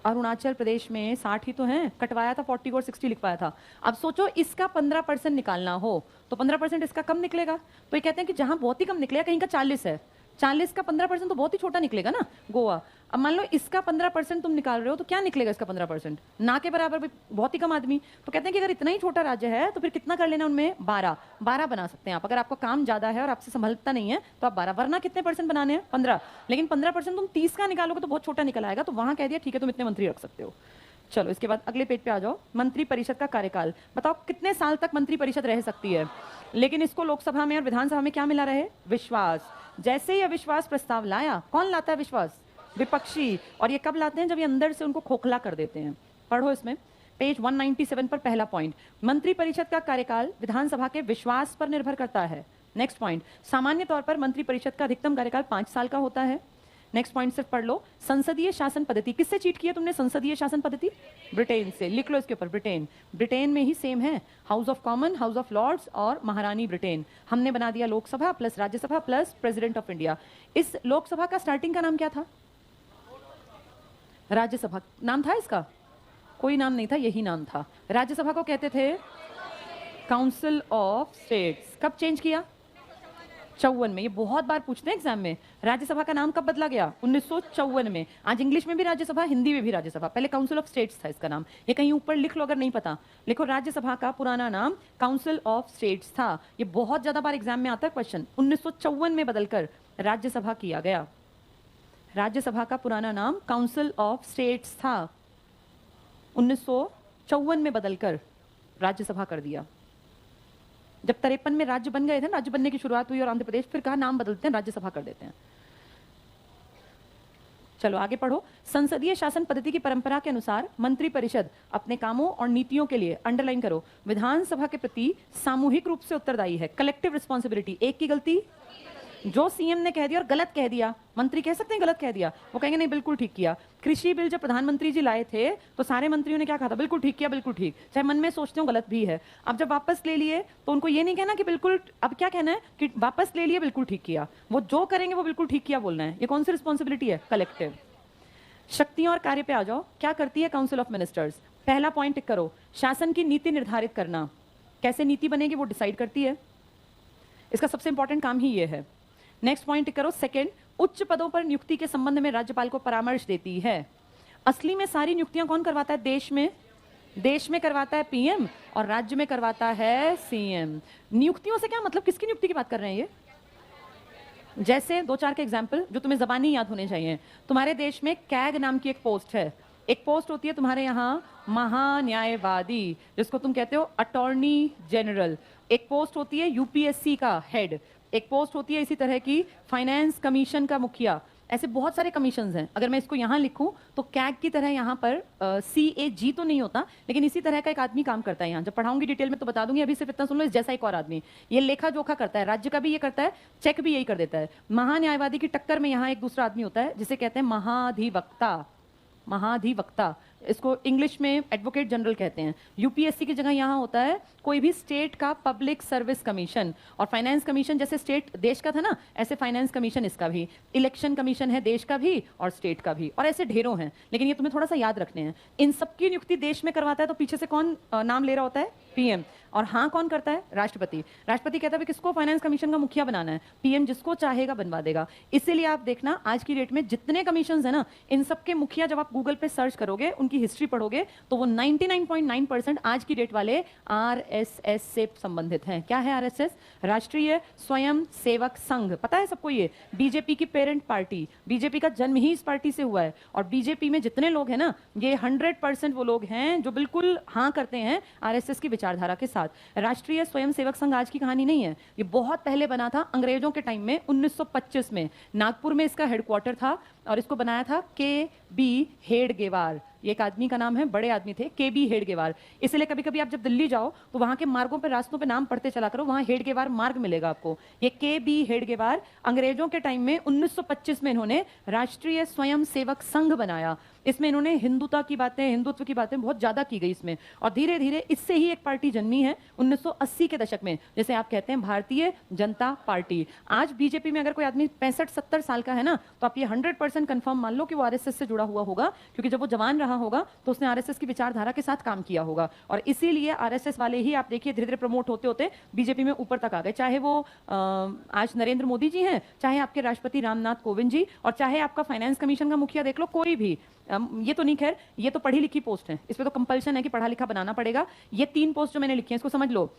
अरुणाचल प्रदेश में 60 ही तो हैं, कटवाया था 40 और 60 लिखवाया था। अब सोचो इसका 15% निकालना हो तो 15% इसका कम निकलेगा, तो ये कहते हैं कि जहां बहुत ही कम निकलेगा, कहीं का 40 है, 40 का 15% तो बहुत ही छोटा निकलेगा ना, गोवा। अब मान लो इसका 15% तुम निकाल रहे हो तो क्या निकलेगा इसका 15%? ना के बराबर भी, बहुत ही कम आदमी। तो कहते हैं कि अगर इतना ही छोटा राज्य है तो फिर कितना कर लेना उनमें? 12 बना सकते हैं आप। अगर आपका काम ज्यादा है और आपसे संभलता नहीं है तो आप 12, वरना कितने परसेंट बनाने हैं? 15। लेकिन 15% तुम 30 का निकालोगे तो बहुत छोटा निकल आएगा, तो वहां कह दिया ठीक है तुम इतने मंत्री रख सकते हो। चलो इसके बाद अगले पेज पे आ जाओ, मंत्री परिषद का कार्यकाल। बताओ कितने साल तक मंत्री परिषद रह सकती है? लेकिन इसको लोकसभा में और विधानसभा में क्या मिला रहे? विश्वास। जैसे ही अविश्वास प्रस्ताव लाया, कौन लाता है विश्वास? विपक्षी। और ये कब लाते हैं? जब ये अंदर से उनको खोखला कर देते हैं। पढ़ो इसमें पेज 197 पर पहला पॉइंट, मंत्री परिषद का कार्यकाल विधानसभा के विश्वास पर निर्भर करता है। नेक्स्ट पॉइंट, सामान्य तौर पर मंत्री परिषद का अधिकतम कार्यकाल 5 साल का होता है। नेक्स्ट पॉइंट सिर्फ पढ़ लो, संसदीय शासन पद्धति। किससे चीट किया तुमने संसदीय शासन पद्धति? ब्रिटेन से। लिख लो इसके ऊपर ब्रिटेन। ब्रिटेन में ही सेम है, House of Common, House of Lords और महारानी ब्रिटेन। हमने बना दिया Lok Sabha plus Rajya Sabha plus President of India. इस लोकसभा का स्टार्टिंग का नाम क्या था? राज्यसभा नाम था इसका? कोई नाम नहीं था, यही नाम था। राज्यसभा को कहते थे काउंसिल ऑफ स्टेट्स। कब चेंज किया? 54 में। ये बहुत बार पूछते हैं एग्जाम में, राज्यसभा का नाम कब बदला गया? 1954 में। आज इंग्लिश में भी राज्यसभा, हिंदी में भी राज्यसभा, पहले काउंसिल ऑफ स्टेट्स था इसका नाम। ये कहीं ऊपर लिख लो अगर नहीं पता, लिखो राज्यसभा का पुराना नाम काउंसिल ऑफ स्टेट्स था। ये बहुत ज्यादा बार एग्जाम में आता है क्वेश्चन। 1954 में बदलकर राज्यसभा किया गया। राज्यसभा का पुराना नाम काउंसिल ऑफ स्टेट्स था, 1954 में बदलकर राज्यसभा कर दिया। जब 53 में राज्य बन गए थे, राज्य बनने की शुरुआत हुई और आंध्र प्रदेश, फिर कहा नाम बदलते हैं, राज्यसभा कर देते हैं। चलो आगे पढ़ो, संसदीय शासन पद्धति की परंपरा के अनुसार मंत्री परिषद अपने कामों और नीतियों के लिए, अंडरलाइन करो, विधानसभा के प्रति सामूहिक रूप से उत्तरदायी है। Collective responsibility. एक की गलती, जो सीएम ने कह दिया और गलत कह दिया, मंत्री कह सकते हैं गलत कह दिया, वो कहेंगे नहीं बिल्कुल ठीक किया। कृषि बिल जब प्रधानमंत्री जी लाए थे तो सारे मंत्रियों ने क्या कहा था? बिल्कुल ठीक किया, बिल्कुल ठीक, चाहे मन में सोचते हो गलत भी है। अब जब वापस ले लिए तो उनको ये नहीं कहना कि बिल्कुल, अब क्या कहना है कि वापस ले लिए बिल्कुल ठीक किया। वो जो करेंगे वो बिल्कुल ठीक किया बोलना है। ये कौन सी रिस्पॉन्सिबिलिटी है? कलेक्टिव। शक्तियों और कार्य पे आ जाओ, क्या करती है काउंसिल ऑफ मिनिस्टर्स? पहला पॉइंट टिक करो, शासन की नीति निर्धारित करना। कैसे नीति बनेगी वो डिसाइड करती है, इसका सबसे इंपॉर्टेंट काम ही ये है। नेक्स्ट पॉइंट करो, सेकंड, उच्च पदों पर नियुक्ति के संबंध में राज्यपाल को परामर्श देती है। असली में सारी नियुक्तियां कौन करवाता है देश में करवाता है पीएम, और राज्य में करवाता है सीएम। नियुक्तियों से क्या मतलब, किसकी नियुक्ति की बात कर रहे हैं ये? जैसे 2-4 के एग्जाम्पल जो तुम्हें जबानी याद होने चाहिए। तुम्हारे देश में कैग नाम की एक पोस्ट है, एक पोस्ट होती है तुम्हारे यहाँ महान्यायवादी, जिसको तुम कहते हो अटॉर्नी जनरल। एक पोस्ट होती है यूपीएससी का हेड, एक पोस्ट होती है इसी तरह की फाइनेंस कमीशन का मुखिया। ऐसे बहुत सारे कमीशंस हैं। अगर मैं इसको यहाँ लिखूं तो कैग की तरह यहाँ पर CAG तो नहीं होता, लेकिन इसी तरह का एक आदमी काम करता है। यहाँ जब पढ़ाऊंगी डिटेल में तो बता दूंगी, अभी सिर्फ इतना सुन लो, इस जैसा एक और आदमी ये लेखा जोखा करता है, राज्य का भी ये करता है, चेक भी यही कर देता है। महान्यायवादी की टक्कर में यहाँ एक दूसरा आदमी होता है जिसे कहते हैं महाधिवक्ता। इसको इंग्लिश में एडवोकेट जनरल कहते हैं। यूपीएससी की जगह यहाँ होता है कोई भी स्टेट का पब्लिक सर्विस कमीशन, और फाइनेंस कमीशन जैसे स्टेट देश का था ना, ऐसे फाइनेंस कमीशन इसका भी। इलेक्शन कमीशन है देश का भी और स्टेट का भी, और ऐसे ढेरों हैं, लेकिन ये तुम्हें थोड़ा सा याद रखने हैं। इन सबकी नियुक्ति देश में करवाता है तो पीछे से कौन नाम ले रहा होता है? पीएम। और हाँ कौन करता है? राष्ट्रपति। राष्ट्रपति कहता है किसको फाइनेंस कमीशन का मुखिया बनाना है, पीएम जिसको चाहेगा बनवा देगा। इसीलिए आप देखना आज की डेट में जितने कमीशन है ना, इन सबके मुखिया जब आप गूगल पे सर्च करोगे उनकी हिस्ट्री पढ़ोगे तो वो 99.9% आज की डेट वाले आरएसएस से संबंधित हैं। क्या है आरएसएस? राष्ट्रीय स्वयं सेवक संघ। पता है सबको ये? बीजेपी की पेरेंट पार्टी। बीजेपी का जन्म ही इस पार्टी से हुआ है और बीजेपी में जितने लोग हैं ना, ये 100% वो लोग हैं जो बिल्कुल हाँ करते हैं आरएसएस की विचारधारा के साथ। राष्ट्रीय स्वयं सेवक संघ आज की कहानी नहीं है, ये बहुत पहले बना था अंग्रेजों के टाइम में 1925 में। नागपुर में इसका हेडक्वार्टर था और इसको बनाया था के.बी. हेडगेवार। ये एक आदमी का नाम है, बड़े आदमी थे, के.बी. हेडगेवार। इसलिए कभी कभी आप जब दिल्ली जाओ तो वहां के मार्गों पे, रास्तों पे नाम पढ़ते चला करो, वहां हेडगेवार मार्ग मिलेगा आपको। ये के.बी. हेडगेवार अंग्रेजों के टाइम में 1925 में इन्होंने राष्ट्रीय स्वयं सेवक संघ बनाया। इसमें इन्होंने हिंदुता की बातें, हिंदुत्व की बातें बहुत ज्यादा की गई इसमें, और धीरे धीरे इससे ही एक पार्टी जन्मी है 1980 के दशक में, जैसे आप कहते हैं भारतीय जनता पार्टी। आज बीजेपी में अगर कोई आदमी 65-70 साल का है ना, तो आप ये 100% कंफर्म मान लो कि वो आरएसएस से जुड़ा हुआ होगा, क्योंकि जब वो जवान रहा होगा तो उसने आरएसएस की विचारधारा के साथ काम किया होगा। और इसीलिए आरएसएस वाले ही आप देखिए धीरे धीरे प्रमोट होते होते बीजेपी में ऊपर तक आ गए। चाहे वो आज नरेंद्र मोदी जी हैं, चाहे आपके राष्ट्रपति रामनाथ कोविंद जी, और चाहे आपका फाइनेंस कमीशन का मुखिया देख लो, कोई भी। ये तो नहीं, खैर ये तो पढ़ी लिखी पोस्ट है, इस पे तो कंपल्शन है कि पढ़ा लिखा बनाना पड़ेगा। ये 3 पोस्ट जो मैंने लिखी हैं इसको समझ लो,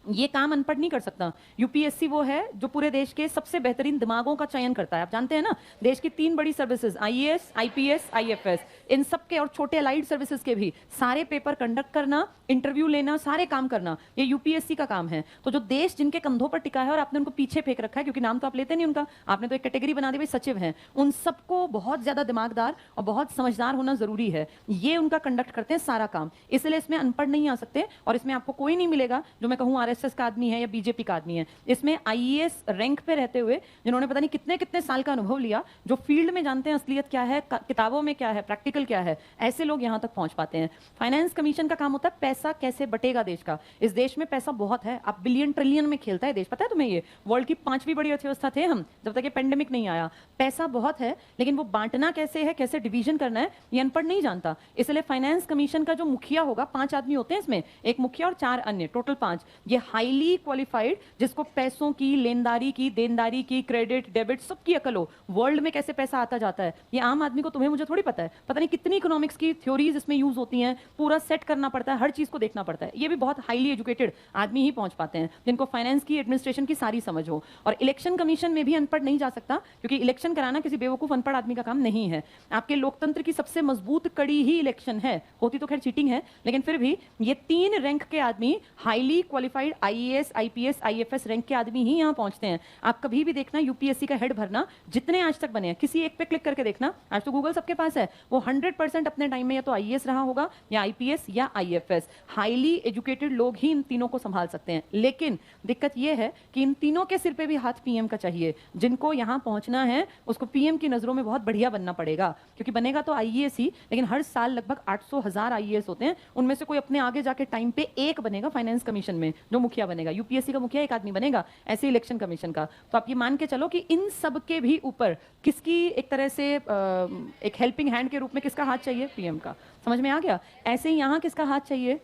ये काम अनपढ़ नहीं कर सकता। यूपीएससी वो है जो पूरे देश के सबसे बेहतरीन दिमागों का चयन करता है। आप जानते हैं ना, देश की 3 बड़ी सर्विसेज, आईएएस, आईपीएस, आईएफएस, इन सब के और छोटे अलाइड सर्विसेज के भी सारे पेपर कंडक्ट करना, इंटरव्यू लेना, सारे काम करना, ये यूपीएससी का काम है। तो जो देश जिनके कंधों पर टिका है और आपने उनको पीछे फेंक रखा है, क्योंकि नाम तो आप लेते नहीं उनका, आपने तो एक कैटेगरी बना दी भाई सचिव हैं, उन सबको बहुत ज्यादा दिमागदार और बहुत समझदार होना जरूरी है। ये उनका कंडक्ट करते हैं सारा काम, इसलिए इसमें अनपढ़ नहीं आ सकते। और इसमें आपको कोई नहीं मिलेगा जो मैं कहूँ आरएसएस का आदमी है या बीजेपी का आदमी है। इसमें आईएएस रैंक पे रहते हुए जिन्होंने पता नहीं कितने कितने साल का अनुभव लिया, जो फील्ड में जानते हैं असलियत क्या है, किताबों में क्या है, प्रैक्टिकल क्या है, ऐसे लोग यहां तक पहुंच पाते हैं। फाइनेंस कमीशन का काम होता है पैसा कैसे बटेगा देश का। इस देश में पैसा बहुत है, अब बिलियन ट्रिलियन में खेलता है देश, पता है तुम्हें? ये वर्ल्ड की 5वीं बड़ी अर्थव्यवस्था थे हम जब तक ये पेंडेमिक नहीं आया। पैसा बहुत है, लेकिन वो बांटना कैसे है, कैसे डिवीजन करना है, ये अनपढ़ नहीं जानता। इसलिए फाइनेंस कमीशन का जो मुखिया होगा, 5 आदमी होते हैं इसमें, एक मुखिया और 4 अन्य, टोटल 5। ये हाईली क्वालिफाइड, जिसको पैसों की, लेनदारी की, देनदारी की, क्रेडिट, डेबिट, सबकी अकल हो, वर्ल्ड में कैसे पैसा आता जाता है, ये आम आदमी को, तुम्हें मुझे थोड़ी पता है। पता नहीं कितनी इकोनॉमिक्स की थ्योरीज इसमें यूज होती हैं, पूरा सेट करना पड़ता है, हर चीज को देखना पड़ता है। ये भी बहुत हाईली एजुकेटेड आदमी ही पहुंच पाते हैं, जिनको फाइनेंस की, एडमिनिस्ट्रेशन की सारी समझ हो। और इलेक्शन कमीशन में भी अनपढ़ नहीं जा सकता, क्योंकि इलेक्शन कराना किसी बेवकूफ अनपढ़ आदमी का काम नहीं है। आपके लोकतंत्र की सबसे मजबूत कड़ी ही इलेक्शन है, होती तो खैर चीटिंग है, लेकिन फिर भी ये 3 रैंक के आदमी, highly qualified IAS, IPS, IFS rank के आदमी ही यहां पहुंचते हैं। आप कभी भी देखना यूपीएससी का हेड भरना, जितने आज तक बने हैं, किसी एक पे क्लिक करके देखना, आज तो गूगल सबके पास है, वो 100% अपने टाइम में या तो आईएएस रहा होगा या आईपीएस या आईएफएस। हाईली एजुकेटेड लोग ही इन तीनों को संभाल सकते हैं। लेकिन दिक्कत यह है कि इन तीनों के सिर पे भी हाथ पीएम का चाहिए। जिनको यहां पहुंचना है उसको पीएम की नजरों में बहुत बढ़िया बनना पड़ेगा, क्योंकि बनेगा तो आईएएस ही, लेकिन हर साल लगभग 800,000 आईएएस होते हैं, उनमें से कोई अपने आगे जाके टाइम पे एक बनेगा फाइनेंस कमीशन में, जो मुखिया बनेगा। यूपीएससी का मुखिया एक आदमी बनेगा, ऐसे इलेक्शन कमीशन का। तो आप ये मान के चलो कि इन सब के भी ऊपर किसकी एक तरह से एक हेल्पिंग हैंड के रूप में किसका हाथ चाहिए? पीएम का। समझ में आ गया? ऐसे ही यहां किसका हाथ चाहिए?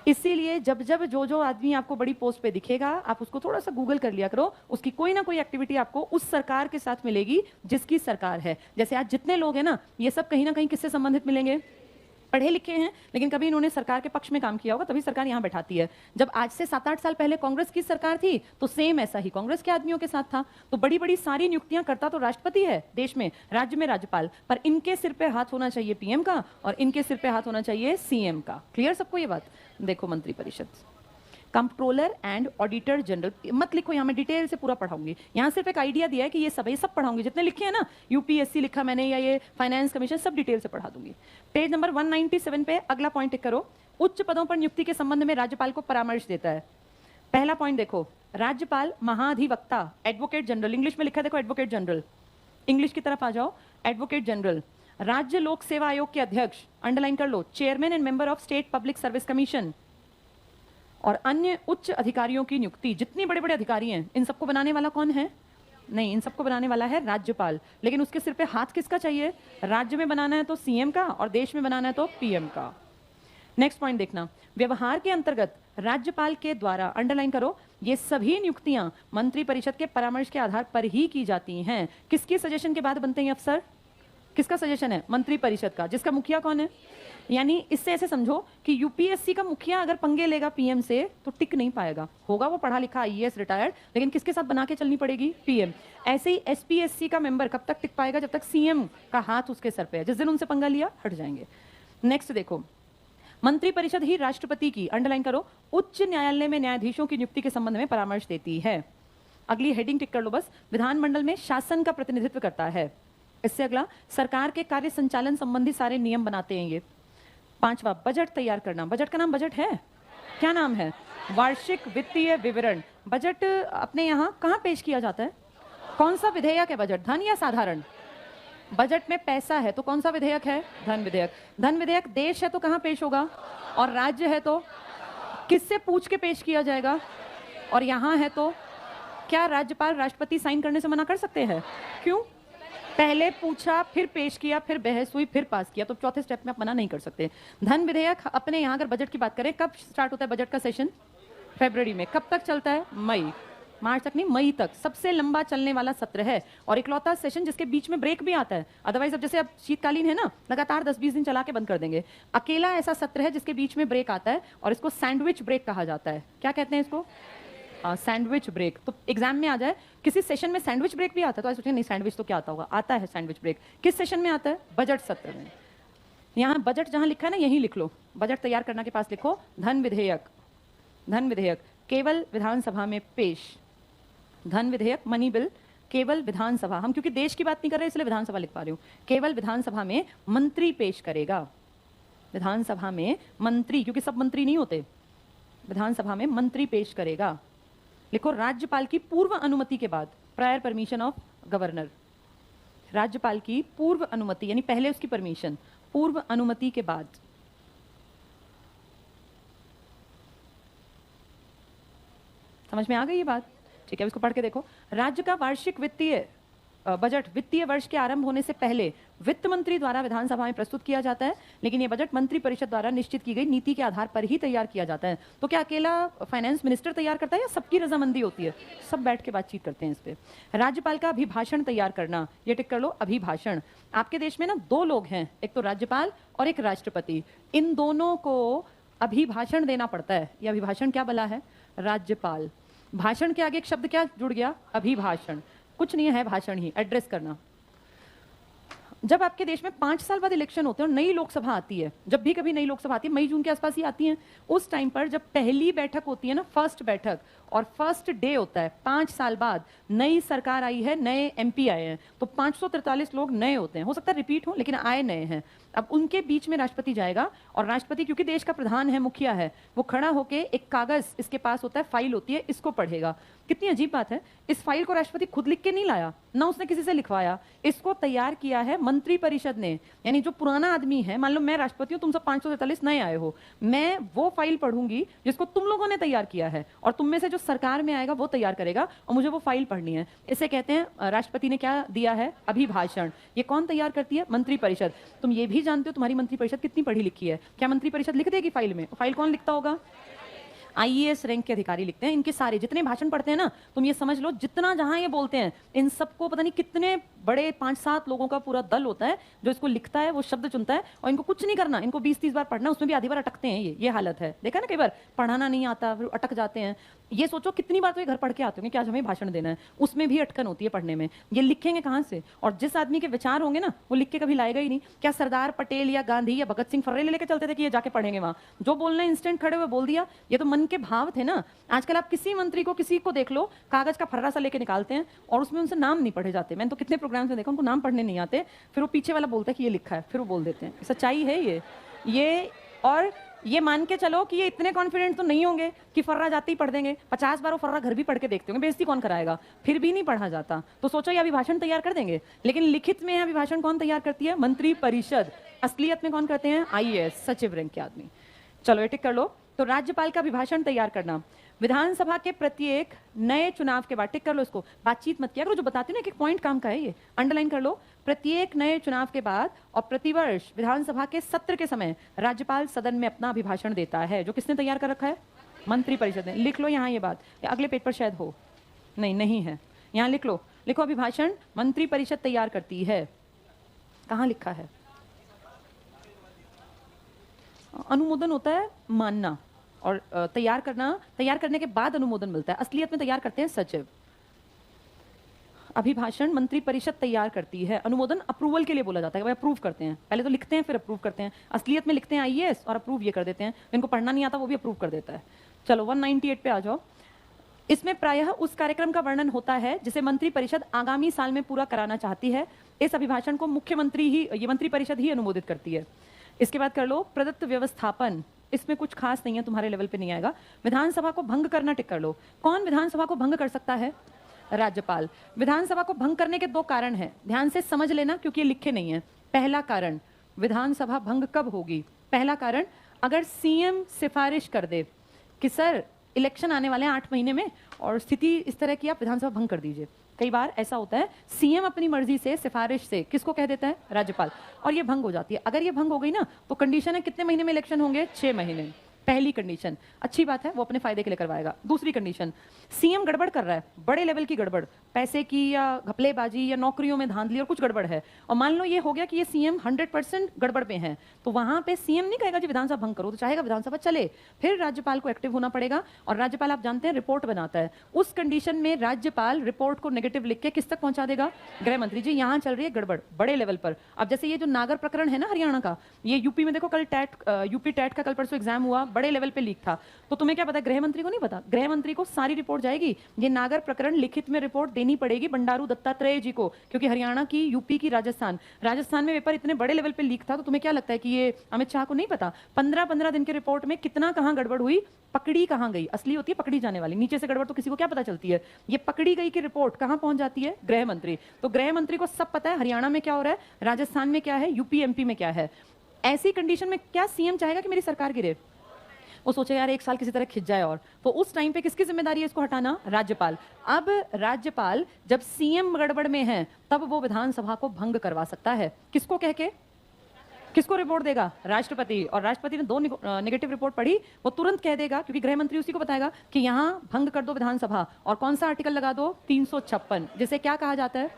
इसीलिए जब जब जो आदमी आपको बड़ी पोस्ट पे दिखेगा, आप उसको थोड़ा सा गूगल कर लिया करो, उसकी कोई ना कोई एक्टिविटी आपको उस सरकार के साथ मिलेगी जिसकी सरकार है। जैसे आज जितने लोग हैं ना, ये सब कहीं ना कहीं किससे संबंधित मिलेंगे? पढ़े लिखे हैं, लेकिन कभी इन्होंने सरकार के पक्ष में काम किया होगा, तभी सरकार यहां बैठाती है। जब आज से 7-8 साल पहले कांग्रेस की सरकार थी, तो सेम ऐसा ही कांग्रेस के आदमियों के साथ था। तो बड़ी बड़ी सारी नियुक्तियां करता तो राष्ट्रपति है देश में, राज्य में राज्यपाल, पर इनके सिर पे हाथ होना चाहिए पीएम का, और इनके सिर पे हाथ होना चाहिए सीएम का। क्लियर सबको ये बात? देखो मंत्रिपरिषद, कंट्रोलर एंड ऑडिटर जनरल, मत लिखो यहां, मैं डिटेल से पूरा पढ़ाऊंगी। यहां सिर्फ एक आइडिया दिया है कि ये सब पढ़ाऊंगी, जितने लिखे हैं ना, यूपीएससी लिखा मैंने या ये फाइनेंस कमीशन, सब डिटेल से पढ़ा दूंगी। पेज नंबर 197 पे अगला पॉइंट टिक करो। उच्च पदों पर नियुक्ति के संबंध में राज्यपाल को परामर्श देता है। पहला पॉइंट देखो, राज्यपाल महाधिवक्ता, एडवोकेट जनरल, इंग्लिश में लिखा है देखो एडवोकेट जनरल, इंग्लिश की तरफ आ जाओ, एडवोकेट जनरल। राज्य लोक सेवा आयोग के अध्यक्ष, अंडरलाइन कर लो, chairman and member of state public service commission, और अन्य उच्च अधिकारियों की नियुक्ति। जितनी बड़े बड़े अधिकारी हैं, इन सबको बनाने वाला कौन है? नहीं, इन सबको बनाने वाला है राज्यपाल। लेकिन उसके सिर पे हाथ किसका चाहिए? राज्य में बनाना है तो सीएम का, और देश में बनाना है तो पीएम का। नेक्स्ट पॉइंट देखना, व्यवहार के अंतर्गत राज्यपाल के द्वारा, अंडरलाइन करो, ये सभी नियुक्तियां मंत्रिपरिषद के परामर्श के आधार पर ही की जाती हैं। किसकी सजेशन के बाद बनते हैं अफसर? किसका सजेशन है? मंत्री परिषद का, जिसका मुखिया कौन है? यानी इससे ऐसे समझो कि यूपीएससी का मुखिया अगर पंगे लेगा पीएम से तो टिक नहीं पाएगा। होगा वो पढ़ा लिखा आईएएस रिटायर्ड, लेकिन किसके साथ बना के चलनी पड़ेगी? पीएम। ऐसे ही एसपीएससी का मेंबर कब तक टिक पाएगा? जब तक सीएम का हाथ उसके सर पे है। जिस दिन उनसे पंगा लिया हट जाएंगे। नेक्स्ट देखो, मंत्री परिषद ही राष्ट्रपति की, अंडरलाइन करो, उच्च न्यायालय में न्यायाधीशों की नियुक्ति के संबंध में परामर्श देती है। अगली हेडिंग टिक कर लो बस, विधानमंडल में शासन का प्रतिनिधित्व करता है। इससे अगला, सरकार के कार्य संचालन संबंधी सारे नियम बनाते हैं ये। पांचवा, बजट तैयार करना। बजट का नाम बजट है? क्या नाम है? वार्षिक वित्तीय विवरण। बजट अपने यहाँ कहाँ पेश किया जाता है? कौन सा विधेयक है बजट? धन या साधारण? बजट में पैसा है तो कौन सा विधेयक है? धन विधेयक। धन विधेयक देश है तो कहाँ पेश होगा? और राज्य है तो किससे पूछ के पेश किया जाएगा? और यहाँ है तो क्या राज्यपाल राष्ट्रपति साइन करने से मना कर सकते हैं? क्यों? पहले पूछा, फिर पेश किया, फिर बहस हुई, फिर पास किया, तो चौथे स्टेप में आप मना नहीं कर सकते। धन विधेयक अपने यहाँ अगर बजट की बात करें, कब स्टार्ट होता है बजट का सेशन? फरवरी में। कब तक चलता है? मई। मार्च तक नहीं, मई तक सबसे लंबा चलने वाला सत्र है और इकलौता सेशन जिसके बीच में ब्रेक भी आता है। अदरवाइज अब जैसे अब शीतकालीन है ना, लगातार 10-20 दिन चला के बंद कर देंगे। अकेला ऐसा सत्र है जिसके बीच में ब्रेक आता है और इसको सैंडविच ब्रेक कहा जाता है। क्या कहते हैं इसको? Sandwich break. तो एग्जाम में आ जाए किसी सेशन में सैंडविच ब्रेक भी आता है तो ऐसा सोचिए नहीं सैंडविच तो क्या आता होगा? आता है सैंडविच ब्रेक। किस सेशन में आता है? बजट सत्र में। यहाँ बजट जहाँ लिखा है ना यहीं लिख लो, बजट तैयार करना के पास लिखो धन विधेयक। धन विधेयक केवल विधानसभा में पेश। धन विधेयक मनी बिल केवल विधानसभा, हम क्योंकि देश की बात नहीं कर रहे इसलिए विधानसभा लिख पा रही हूँ, केवल विधानसभा में मंत्री पेश करेगा। विधानसभा में मंत्री, क्योंकि सब मंत्री नहीं होते, विधानसभा में मंत्री पेश करेगा। लिखो राज्यपाल की पूर्व अनुमति के बाद, प्रायर परमिशन ऑफ गवर्नर। राज्यपाल की पूर्व अनुमति यानी पहले उसकी परमिशन, पूर्व अनुमति के बाद। समझ में आ गई ये बात? ठीक है, इसको पढ़ के देखो। राज्य का वार्षिक वित्तीय बजट वित्तीय वर्ष के आरंभ होने से पहले वित्त मंत्री द्वारा विधानसभा में प्रस्तुत किया जाता है, लेकिन यह बजट मंत्री परिषद द्वारा निश्चित की गई नीति के आधार पर ही तैयार किया जाता है। तो क्या अकेला फाइनेंस मिनिस्टर तैयार करता है या सबकी रजामंदी होती है? सब बैठ के बातचीत करते हैं इस पे। राज्यपाल का अभिभाषण तैयार करना, ये टिक कर लो, अभिभाषण। आपके देश में ना दो लोग हैं, एक तो राज्यपाल और एक राष्ट्रपति। इन दोनों को अभिभाषण देना पड़ता है। यह अभिभाषण क्या बला है? राज्यपाल। भाषण के आगे एक शब्द क्या जुड़ गया? अभिभाषण। कुछ नहीं है भाषण ही, एड्रेस करना। जब आपके देश में 5 साल बाद इलेक्शन होते हैं और नई लोकसभा आती है, जब भी कभी नई लोकसभा आती है, मई जून के आसपास ही आती है, उस टाइम पर जब पहली बैठक होती है ना, फर्स्ट बैठक, और फर्स्ट डे होता है 5 साल बाद, नई सरकार आई है, नए एमपी आए हैं, तो 543 लोग नए होते हैं। हो सकता है रिपीट हो, लेकिन आए नए हैं। अब उनके बीच में राष्ट्रपति जाएगा और राष्ट्रपति क्योंकि देश का प्रधान है, मुखिया है, वो खड़ा होके एक कागज इसके पास होता है, फाइल होती है, इसको पढ़ेगा। कितनी अजीब बात है, इस फाइल को राष्ट्रपति खुद लिख के नहीं लाया, ना उसने किसी से लिखवाया, इसको तैयार किया है मंत्री परिषद ने। यानी जो पुराना आदमी है, मान लो मैं राष्ट्रपति हूँ, तुम सब 543 नए आए हो, मैं वो फाइल पढ़ूंगी जिसको तुम लोगों ने तैयार किया है, और तुम में से जो सरकार में आएगा वो तैयार करेगा, और मुझे वो फाइल पढ़नी है। इसे कहते हैं राष्ट्रपति ने क्या दिया है? अभिभाषण। ये कौन तैयार करती है? मंत्री परिषद। तुम ये भी जानते हो तुम्हारी मंत्री परिषद कितनी पढ़ी लिखी है? क्या मंत्री परिषद लिख देगी फाइल में? फाइल कौन लिखता होगा? आईएएस रैंक के अधिकारी लिखते हैं। इनके सारे जितने भाषण पढ़ते हैं ना, तुम ये समझ लो जितना जहां ये बोलते हैं, इन सबको पता नहीं कितने बड़े 5-7 लोगों का पूरा दल होता है जो इसको लिखता है, वो शब्द चुनता है, और इनको कुछ नहीं करना, इनको 20-30 बार पढ़ना, उसमें भी आधी बार अटकते हैं। ये हालत है, देखा ना, कई बार पढ़ाना नहीं आता, फिर अटक जाते हैं। ये सोचो कितनी बार तो ये घर पढ़ के आते होंगे कि आज हमें भाषण देना है, उसमें भी अटकन होती है पढ़ने में। ये लिखेंगे कहाँ से? और जिस आदमी के विचार होंगे ना, वो लिख के कभी लाएगा ही नहीं। क्या सरदार पटेल या गांधी या भगत सिंह फर्रे लेके चलते थे कि ये जाके पढ़ेंगे वहां? जो बोलना है इंस्टेंट खड़े हुए बोल दिया। ये तो मन के भाव थे ना। आजकल आप किसी मंत्री को, किसी को देख लो, कागज का फर्रा सा लेके निकालते हैं और उसमें उनसे नाम नहीं पढ़े जाते। मैंने तो कितने प्रोग्राम्स में देखा, उनको नाम पढ़ने नहीं आते, फिर वो पीछे वाला बोलता है कि ये लिखा है, फिर वो बोल देते हैं। सच्चाई है ये। और ये मान के चलो कि ये इतने कॉन्फिडेंट तो नहीं होंगे कि फर्रा जाते ही पढ़ देंगे। 50 बार वो फर्रा घर भी पढ़ के देखते होंगे, बेइज्जती कौन कराएगा? फिर भी नहीं पढ़ा जाता। तो सोचो ये अभिभाषण तैयार कर देंगे, लेकिन लिखित में अभिभाषण कौन तैयार करती है? मंत्री परिषद। असलियत में कौन करते हैं? आईएएस, सचिव रैंक के आदमी। चलो ये टिक कर लो। तो राज्यपाल का अभिभाषण तैयार करना। विधानसभा के प्रत्येक नए चुनाव के बाद, टिक कर लो इसको, बातचीत मत किया करो, जो बताती हूँ ना, एक पॉइंट काम का है, ये अंडरलाइन कर लो। प्रत्येक नए चुनाव के बाद और प्रतिवर्ष विधानसभा के सत्र के समय राज्यपाल सदन में अपना अभिभाषण देता है, जो किसने तैयार कर रखा है? मंत्री परिषद ने। लिख लो यहाँ ये बात, अगले पेज पर शायद हो, नहीं है, यहाँ लिख लो, लिखो अभिभाषण मंत्री परिषद तैयार करती है। कहाँ लिखा है? अनुमोदन होता है मानना और तैयार करने के बाद अनुमोदन मिलता है। असलियत में तैयार करते हैं सचिव। अभिभाषण मंत्री परिषद तैयार करती है। अनुमोदन अप्रूवल के लिए बोला जाता है, भाई अप्रूव करते हैं। पहले तो लिखते हैं फिर अप्रूव करते हैं। असलियत में लिखते हैं आईएएस और अप्रूव ये कर देते हैं। जिनको पढ़ना नहीं आता वो भी अप्रूव कर देता है। चलो 198 पे आ जाओ। इसमें प्रायः उस कार्यक्रम का वर्णन होता है जिसे मंत्री परिषद आगामी साल में पूरा कराना चाहती है। इस अभिभाषण को मंत्री परिषद ही अनुमोदित करती है। इसके बाद कर लो प्रदत्त व्यवस्थापन। इसमें कुछ खास नहीं है, तुम्हारे लेवल पे नहीं आएगा। विधानसभा को भंग करना टिक कर लो। कौन विधानसभा को भंग कर सकता है? राज्यपाल। विधानसभा को भंग करने के 2 कारण हैं, ध्यान से समझ लेना क्योंकि ये लिखे नहीं है। पहला कारण, विधानसभा भंग कब होगी? पहला कारण, अगर सीएम सिफारिश कर दे कि सर इलेक्शन आने वाले हैं 8 महीने में और स्थिति इस तरह की, आप विधानसभा भंग कर दीजिए। कई बार ऐसा होता है, सीएम अपनी मर्जी से सिफारिश से किसको कह देता है? राज्यपाल, और ये भंग हो जाती है। अगर ये भंग हो गई ना तो कंडीशन है कितने महीने में इलेक्शन होंगे? 6 महीने। पहली कंडीशन, अच्छी बात है, वो अपने फायदे के लिए करवाएगा। दूसरी कंडीशन, सीएम गड़बड़ कर रहा है, बड़े लेवल की गड़बड़, पैसे की या घपलेबाजी या नौकरियों में धांधली और कुछ गड़बड़ है, और मान लो ये हो गया कि ये सीएम 100% गड़बड़ पे है, तो वहां पे सीएम नहीं कहेगा जी विधानसभा भंग करो, तो चाहेगा विधानसभा चले। फिर राज्यपाल को एक्टिव होना पड़ेगा, और राज्यपाल आप जानते हैं रिपोर्ट बनाता है। उस कंडीशन में राज्यपाल रिपोर्ट को नेगेटिव लिख के किस तक पहुंचा देगा? गृह मंत्री जी यहाँ चल रही है गड़बड़ बड़े लेवल पर। अब जैसे ये जो नागर प्रकरण है ना हरियाणा का, ये यूपी में देखो कल यूपी टेट का कल परसों एग्जाम हुआ, बड़े लेवल पे लीक था, तो तुम्हें क्या पता? गृह मंत्री को नहीं पता। गृह मंत्री को सारी रिपोर्ट जाएगी, ये नागर प्रकरण लिखित में रिपोर्ट देनी पड़ेगी बंडारू दत्तात्रेय जी को, क्योंकि हरियाणा की, यूपी की, राजस्थान में पेपर इतने बड़े लेवल पे लीक था, तो तुम्हें क्या लगता है कि ये अमित शाह को नहीं पता? 15-15 दिन की रिपोर्ट में कितना कहां गड़बड़ हुई, पकड़ी कहां गई? असली होती है पकड़ी जाने वाली, नीचे से गड़बड़ तो किसी को क्या पता चलती है? ये पकड़ी गई की रिपोर्ट कहां पहुंच जाती है? गृह मंत्री। तो गृह मंत्री को सब पता है हरियाणा में क्या हो रहा है, राजस्थान में क्या है, यूपी एमपी में क्या है। ऐसी कंडीशन में क्या सीएम चाहेगा कि मेरी सरकार गिरे? वो सोचे यार 1 साल किसी तरह खिंच जाए, और तो उस टाइम पे किसकी जिम्मेदारी है इसको हटाना? राज्यपाल। अब राज्यपाल जब सीएम गड़बड़ में है तब वो विधानसभा को भंग करवा सकता है। किसको कह के? किसको रिपोर्ट देगा? राष्ट्रपति। और राष्ट्रपति ने 2 नेगेटिव रिपोर्ट पढ़ी, वो तुरंत कह देगा, क्योंकि गृह मंत्री उसी को बताएगा कि यहां भंग कर दो विधानसभा, और कौन सा आर्टिकल लगा दो? 356, जिसे क्या कहा जाता है?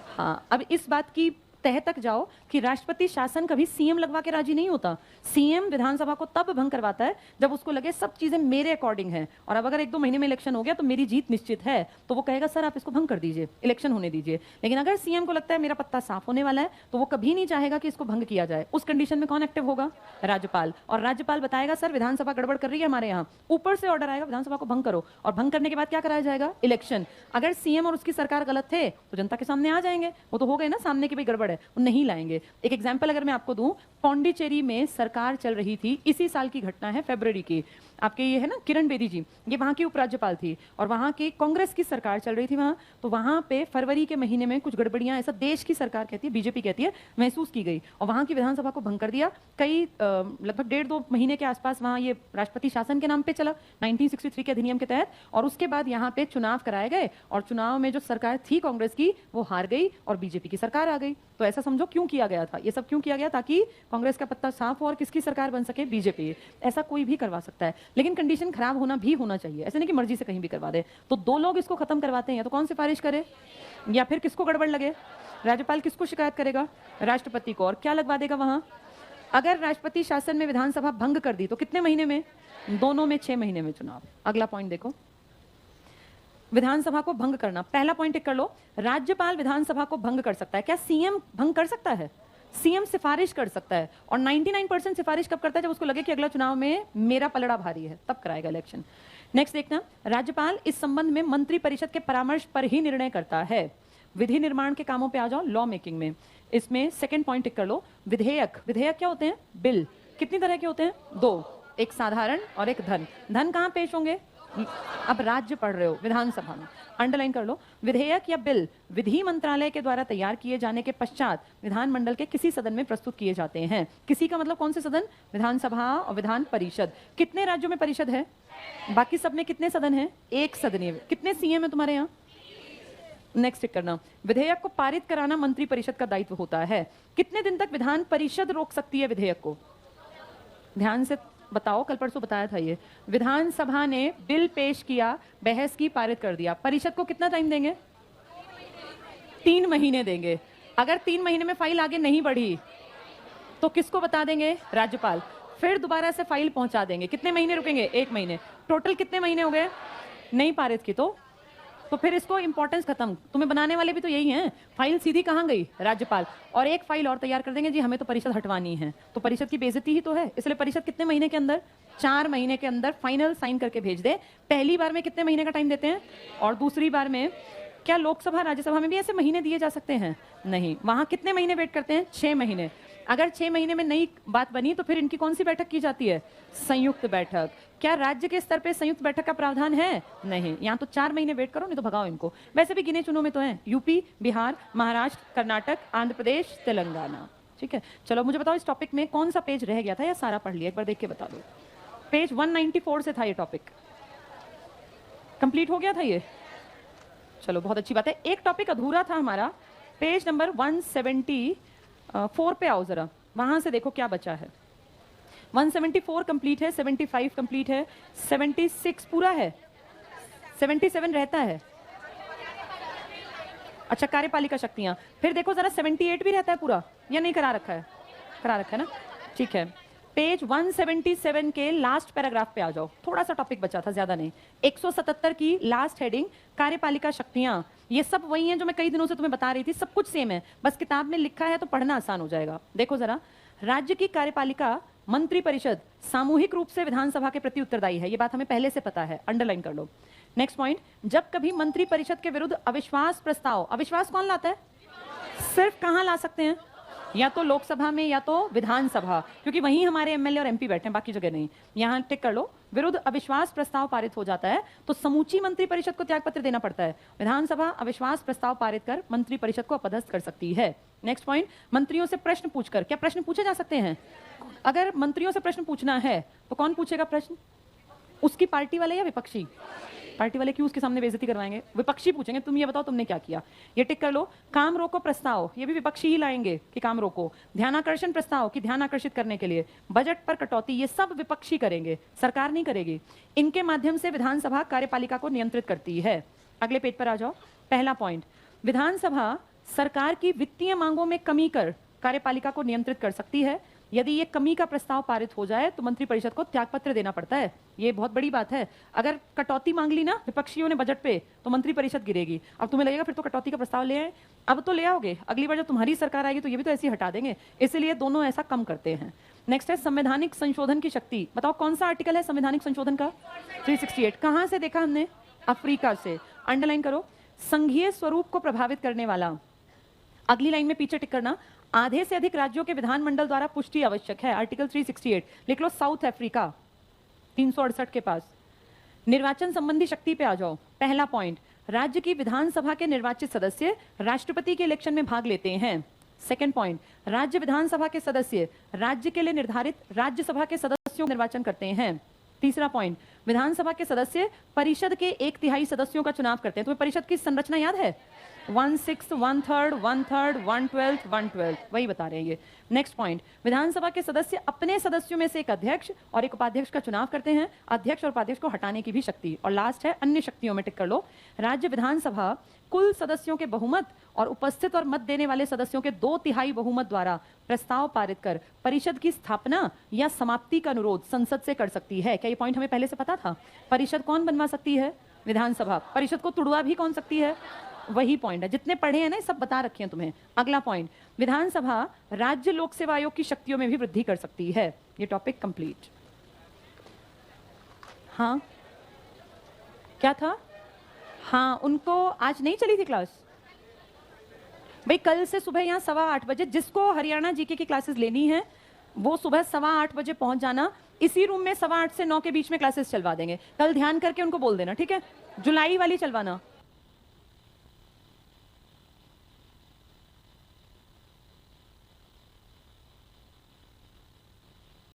हाँ, अब इस बात की तह तक जाओ कि राष्ट्रपति शासन कभी सीएम लगवा के राजी नहीं होता। सीएम विधानसभा को तब भंग करवाता है जब उसको लगे सब चीजें मेरे अकॉर्डिंग हैं, और अब अगर 1-2 महीने में इलेक्शन हो गया तो मेरी जीत निश्चित है, तो वो कहेगा सर आप इसको भंग कर दीजिए, इलेक्शन होने दीजिए। लेकिन अगर सीएम को लगता है मेरा पत्ता साफ होने वाला है, तो वो कभी नहीं चाहेगा कि इसको भंग किया जाए। उस कंडीशन में कौन एक्टिव होगा? राज्यपाल। और राज्यपाल बताएगा सर विधानसभा गड़बड़ कर रही है हमारे यहाँ, ऊपर से ऑर्डर आएगा विधानसभा को भंग करो, और भंग करने के बाद क्या कराया जाएगा? इलेक्शन। अगर सीएम और उसकी सरकार गलत थे तो जनता के सामने आ जाएंगे, वो तो हो गए ना सामने की भाई गड़बड़ है, वो नहीं लाएंगे। एक एग्जांपल अगर मैं आपको दूं, पौंडीचेरी में सरकार चल रही थी, इसी साल की घटना है, फरवरी की। आपके ये है ना किरण बेदी जी, ये वहां की उपराज्यपाल थी, और वहां की कांग्रेस की सरकार चल रही थी वहां, तो वहां पे फरवरी के महीने में कुछ गड़बड़ियां, ऐसा देश की सरकार कहती है, बीजेपी कहती है, महसूस की गई, और वहां की विधानसभा को भंग कर दिया। कई लगभग 1.5-2 महीने के आसपास वहां ये राष्ट्रपति शासन के नाम पे चला 1963 के अधिनियम के तहत, और उसके बाद यहाँ पे चुनाव कराए गए, और चुनाव में जो सरकार थी कांग्रेस की वो हार गई और बीजेपी की सरकार आ गई। तो ऐसा समझो क्यों किया गया था, ये सब क्यों किया गया? ताकि कांग्रेस का पत्ता साफ हो और किसकी सरकार बन सके? बीजेपी। ऐसा कोई भी करवा सकता है, लेकिन कंडीशन खराब होना भी होना चाहिए, ऐसे नहीं कि मर्जी से कहीं भी करवा दे। तो 2 लोग इसको खत्म करवाते हैं, या तो कौन सिफारिश करे, या फिर किसको गड़बड़ लगे? राज्यपाल। किसको शिकायत करेगा? राष्ट्रपति को। और क्या लगवा देगा वहां? अगर राष्ट्रपति शासन में विधानसभा भंग कर दी तो कितने महीने में? दोनों में 6 महीने में चुनाव। अगला पॉइंट देखो, विधानसभा को भंग करना। पहला पॉइंट टिक कर लो, राज्यपाल विधानसभा को भंग कर सकता है। क्या सीएम भंग कर सकता है? सीएम सिफारिश कर सकता है, और 99% सिफारिश कब करता है? जब उसको लगे कि अगला चुनाव में मेरा पलड़ा भारी है, तब कराएगा इलेक्शन। नेक्स्ट देखना, राज्यपाल इस संबंध में मंत्री परिषद के परामर्श पर ही निर्णय करता है। विधि निर्माण के कामों पे आ जाओ, लॉ मेकिंग में। इसमें सेकंड पॉइंट टिक कर लो, विधेयक। विधेयक क्या होते हैं? बिल। कितनी तरह के होते हैं? 2, एक साधारण और एक धन। धन कहाँ पेश होंगे? अब राज्य पढ़ रहे हो, विधानसभा में। अंडरलाइन कर लो, विधेयक या बिल विधि मंत्रालय के द्वारा तैयार किए जाने के पश्चात विधानमंडल के किसी सदन में प्रस्तुत किए जाते हैं। किसी का मतलब कौन से सदन? विधानसभा और विधान परिषद। कितने राज्यों में परिषद है? बाकी सब में कितने सदन है? 1 सदनीय। कितने सीएम है तुम्हारे यहाँ? नेक्स्ट टिक करना, विधेयक को पारित कराना मंत्री परिषद का दायित्व होता है। कितने दिन तक विधान परिषद रोक सकती है विधेयक को? ध्यान से बताओ, कल परसों बताया था ये। विधानसभा ने बिल पेश किया, बहस की, पारित कर दिया, परिषद को कितना टाइम देंगे? 3 महीने देंगे। अगर 3 महीने में फाइल आगे नहीं बढ़ी तो किसको बता देंगे? राज्यपाल। फिर दोबारा से फाइल पहुंचा देंगे। कितने महीने रुकेंगे? 1 महीने। टोटल कितने महीने हो गए? नहीं पारित की तो फिर इसको इंपॉर्टेंस खत्म। तुम्हें बनाने वाले भी तो यही हैं। फाइल सीधी कहाँ गई? राज्यपाल। और एक फाइल और तैयार कर देंगे, जी हमें तो परिषद हटवानी है, तो परिषद की बेइज्जती ही तो है। इसलिए परिषद कितने महीने के अंदर? 4 महीने के अंदर फाइनल साइन करके भेज दे। पहली बार में कितने महीने का टाइम देते हैं? और दूसरी बार में क्या लोकसभा राज्यसभा में भी ऐसे महीने दिए जा सकते हैं? नहीं। वहां कितने महीने वेट करते हैं? 6 महीने। अगर 6 महीने में नई बात बनी तो फिर इनकी कौन सी बैठक की जाती है? संयुक्त बैठक। क्या राज्य के स्तर पे संयुक्त बैठक का प्रावधान है? नहीं। यहाँ तो 4 महीने वेट करो, नहीं तो भगाओ इनको। वैसे भी गिने चुनों में तो है, यूपी, बिहार, महाराष्ट्र, कर्नाटक, आंध्र प्रदेश, तेलंगाना। ठीक है, चलो मुझे बताओ इस टॉपिक में कौन सा पेज रह गया था या सारा पढ़ लिया? एक बार देख के बता दो। पेज 194 से था ये टॉपिक, कंप्लीट हो गया था ये। चलो बहुत अच्छी बात है। एक टॉपिक अधूरा था हमारा, पेज नंबर 174 पे आओ जरा, वहां से देखो क्या बचा है। 174 कंप्लीट है, 75 कंप्लीट है, 76 पूरा है, 77 रहता है। अच्छा, कार्यपालिका शक्तियां। फिर देखो जरा 78 भी रहता है पूरा या नहीं? करा रखा है? करा रखा है ना? ठीक है, पेज 177 के लास्ट पैराग्राफ पे आ जाओ। थोड़ा सा टॉपिक बचा था, ज्यादा नहीं। 177 की लास्ट हेडिंग, कार्यपालिका शक्तियां। ये सब वही हैं जो मैं कई दिनों से तुम्हें बता रही थी, सब कुछ सेम है, बस किताब में लिखा है तो पढ़ना आसान हो जाएगा। देखो जरा, राज्य की कार्यपालिका मंत्री परिषद सामूहिक रूप से विधानसभा के प्रति उत्तरदायी है। ये बात हमें पहले से पता है, अंडरलाइन कर लो। नेक्स्ट पॉइंट, जब कभी मंत्री परिषद के विरुद्ध अविश्वास प्रस्ताव, अविश्वास कौन लाता है? सिर्फ कहां ला सकते हैं? या तो लोकसभा में या तो विधानसभा, क्योंकि वहीं हमारे एमएलए और एमपी बैठे हैं, बाकी जगह नहीं। यहां टिक कर लो। विरुद्ध अविश्वास प्रस्ताव पारित हो जाता है तो समूची मंत्री परिषद को त्यागपत्र देना पड़ता है। विधानसभा अविश्वास प्रस्ताव पारित कर मंत्री परिषद को अपदस्थ कर सकती है। नेक्स्ट पॉइंट, मंत्रियों से प्रश्न पूछकर, क्या प्रश्न पूछे जा सकते हैं? अगर मंत्रियों से प्रश्न पूछना है तो कौन पूछेगा प्रश्न? उसकी पार्टी वाले या विपक्षी? पार्टी वाले क्यों उसके सामने बेइज्जती करवाएंगे? विपक्षी पूछेंगे, तुम ये बताओ तुमने क्या किया। ये टिक कर लो। काम रोको प्रस्ताव, ये भी विपक्षी ही लाएंगे कि काम रोको। ध्यानाकर्षण प्रस्ताव कि ध्यान आकर्षित करने के लिए। बजट पर कटौती, ये सब विपक्षी करेंगे, सरकार नहीं करेगी। इनके माध्यम से विधानसभा कार्यपालिका को नियंत्रित करती है। अगले पेज पर आ जाओ। पहला पॉइंट, विधानसभा सरकार की वित्तीय मांगों में कमी कर कार्यपालिका को नियंत्रित कर सकती है। यदि ये कमी का प्रस्ताव पारित हो जाए तो मंत्री परिषद को त्यागपत्र देना पड़ता है। ये बहुत बड़ी बात है। अगर कटौती मांग ली ना विपक्षियों ने बजट पे तो मंत्री परिषद गिरेगी। अब तुम्हें लगेगा फिर तो कटौती का प्रस्ताव ले आए, अब तो ले आओगे, अगली बार जब तुम्हारी सरकार आएगी तो ये भी तो ऐसे ही हटा देंगे, इसलिए दोनों ऐसा कम करते हैं। नेक्स्ट है संवैधानिक संशोधन की शक्ति। बताओ कौन सा आर्टिकल है संवैधानिक संशोधन का? 368। कहां से देखा हमने? अफ्रीका से। अंडरलाइन करो। संघीय स्वरूप को प्रभावित करने वाला, अगली लाइन में पीछे टिक करना, आधे से अधिक राज्यों के विधानमंडल द्वारा पुष्टि आवश्यक है। आर्टिकल 368 लिख लो। साउथ अफ्रीका 368 के पास। निर्वाचन संबंधी शक्ति पे आ जाओ। पहला पॉइंट, राज्य की विधानसभा के निर्वाचित सदस्य राष्ट्रपति के इलेक्शन में भाग लेते हैं। सेकंड पॉइंट, राज्य विधानसभा के सदस्य राज्य के लिए निर्धारित राज्यसभा के सदस्यों का निर्वाचन करते हैं। तीसरा पॉइंट, विधानसभा के सदस्य परिषद के 1/3 सदस्यों का चुनाव करते हैं। तुम्हें परिषद की संरचना याद है? 1/6, 1/3, 1/3, 1/12, 1/12, वही बता रहे हैं ये। नेक्स्ट पॉइंट, विधानसभा के सदस्य अपने सदस्यों में से एक अध्यक्ष और एक उपाध्यक्ष का चुनाव करते हैं। अध्यक्ष और उपाध्यक्ष को हटाने की भी शक्ति। और लास्ट है अन्य शक्तियों में टिक कर लो। राज्य विधानसभा कुल सदस्यों के बहुमत और उपस्थित और मत देने वाले सदस्यों के 2/3 बहुमत द्वारा प्रस्ताव पारित कर परिषद की स्थापना या समाप्ति का अनुरोध संसद से कर सकती है। क्या ये पॉइंट हमें पहले से पता था? परिषद कौन बनवा सकती है? विधानसभा। परिषद को तुड़वा भी कौन सकती है? वही पॉइंट है, जितने पढ़े हैं ना सब बता रखे हैं तुम्हें। अगला पॉइंट, विधानसभा राज्य लोक सेवा आयोग की शक्तियों में भी वृद्धि कर सकती है। ये टॉपिक कंप्लीट। हाँ क्या था? हाँ, उनको आज नहीं चली थी क्लास भाई। कल से सुबह यहाँ 8:15 बजे जिसको हरियाणा जीके की क्लासेस लेनी है वो सुबह 8:15 बजे पहुंच जाना। इसी रूम में 8:15 से 9 के बीच में क्लासेस चलवा देंगे। कल ध्यान करके उनको बोल देना, ठीक है? जुलाई वाली चलवाना,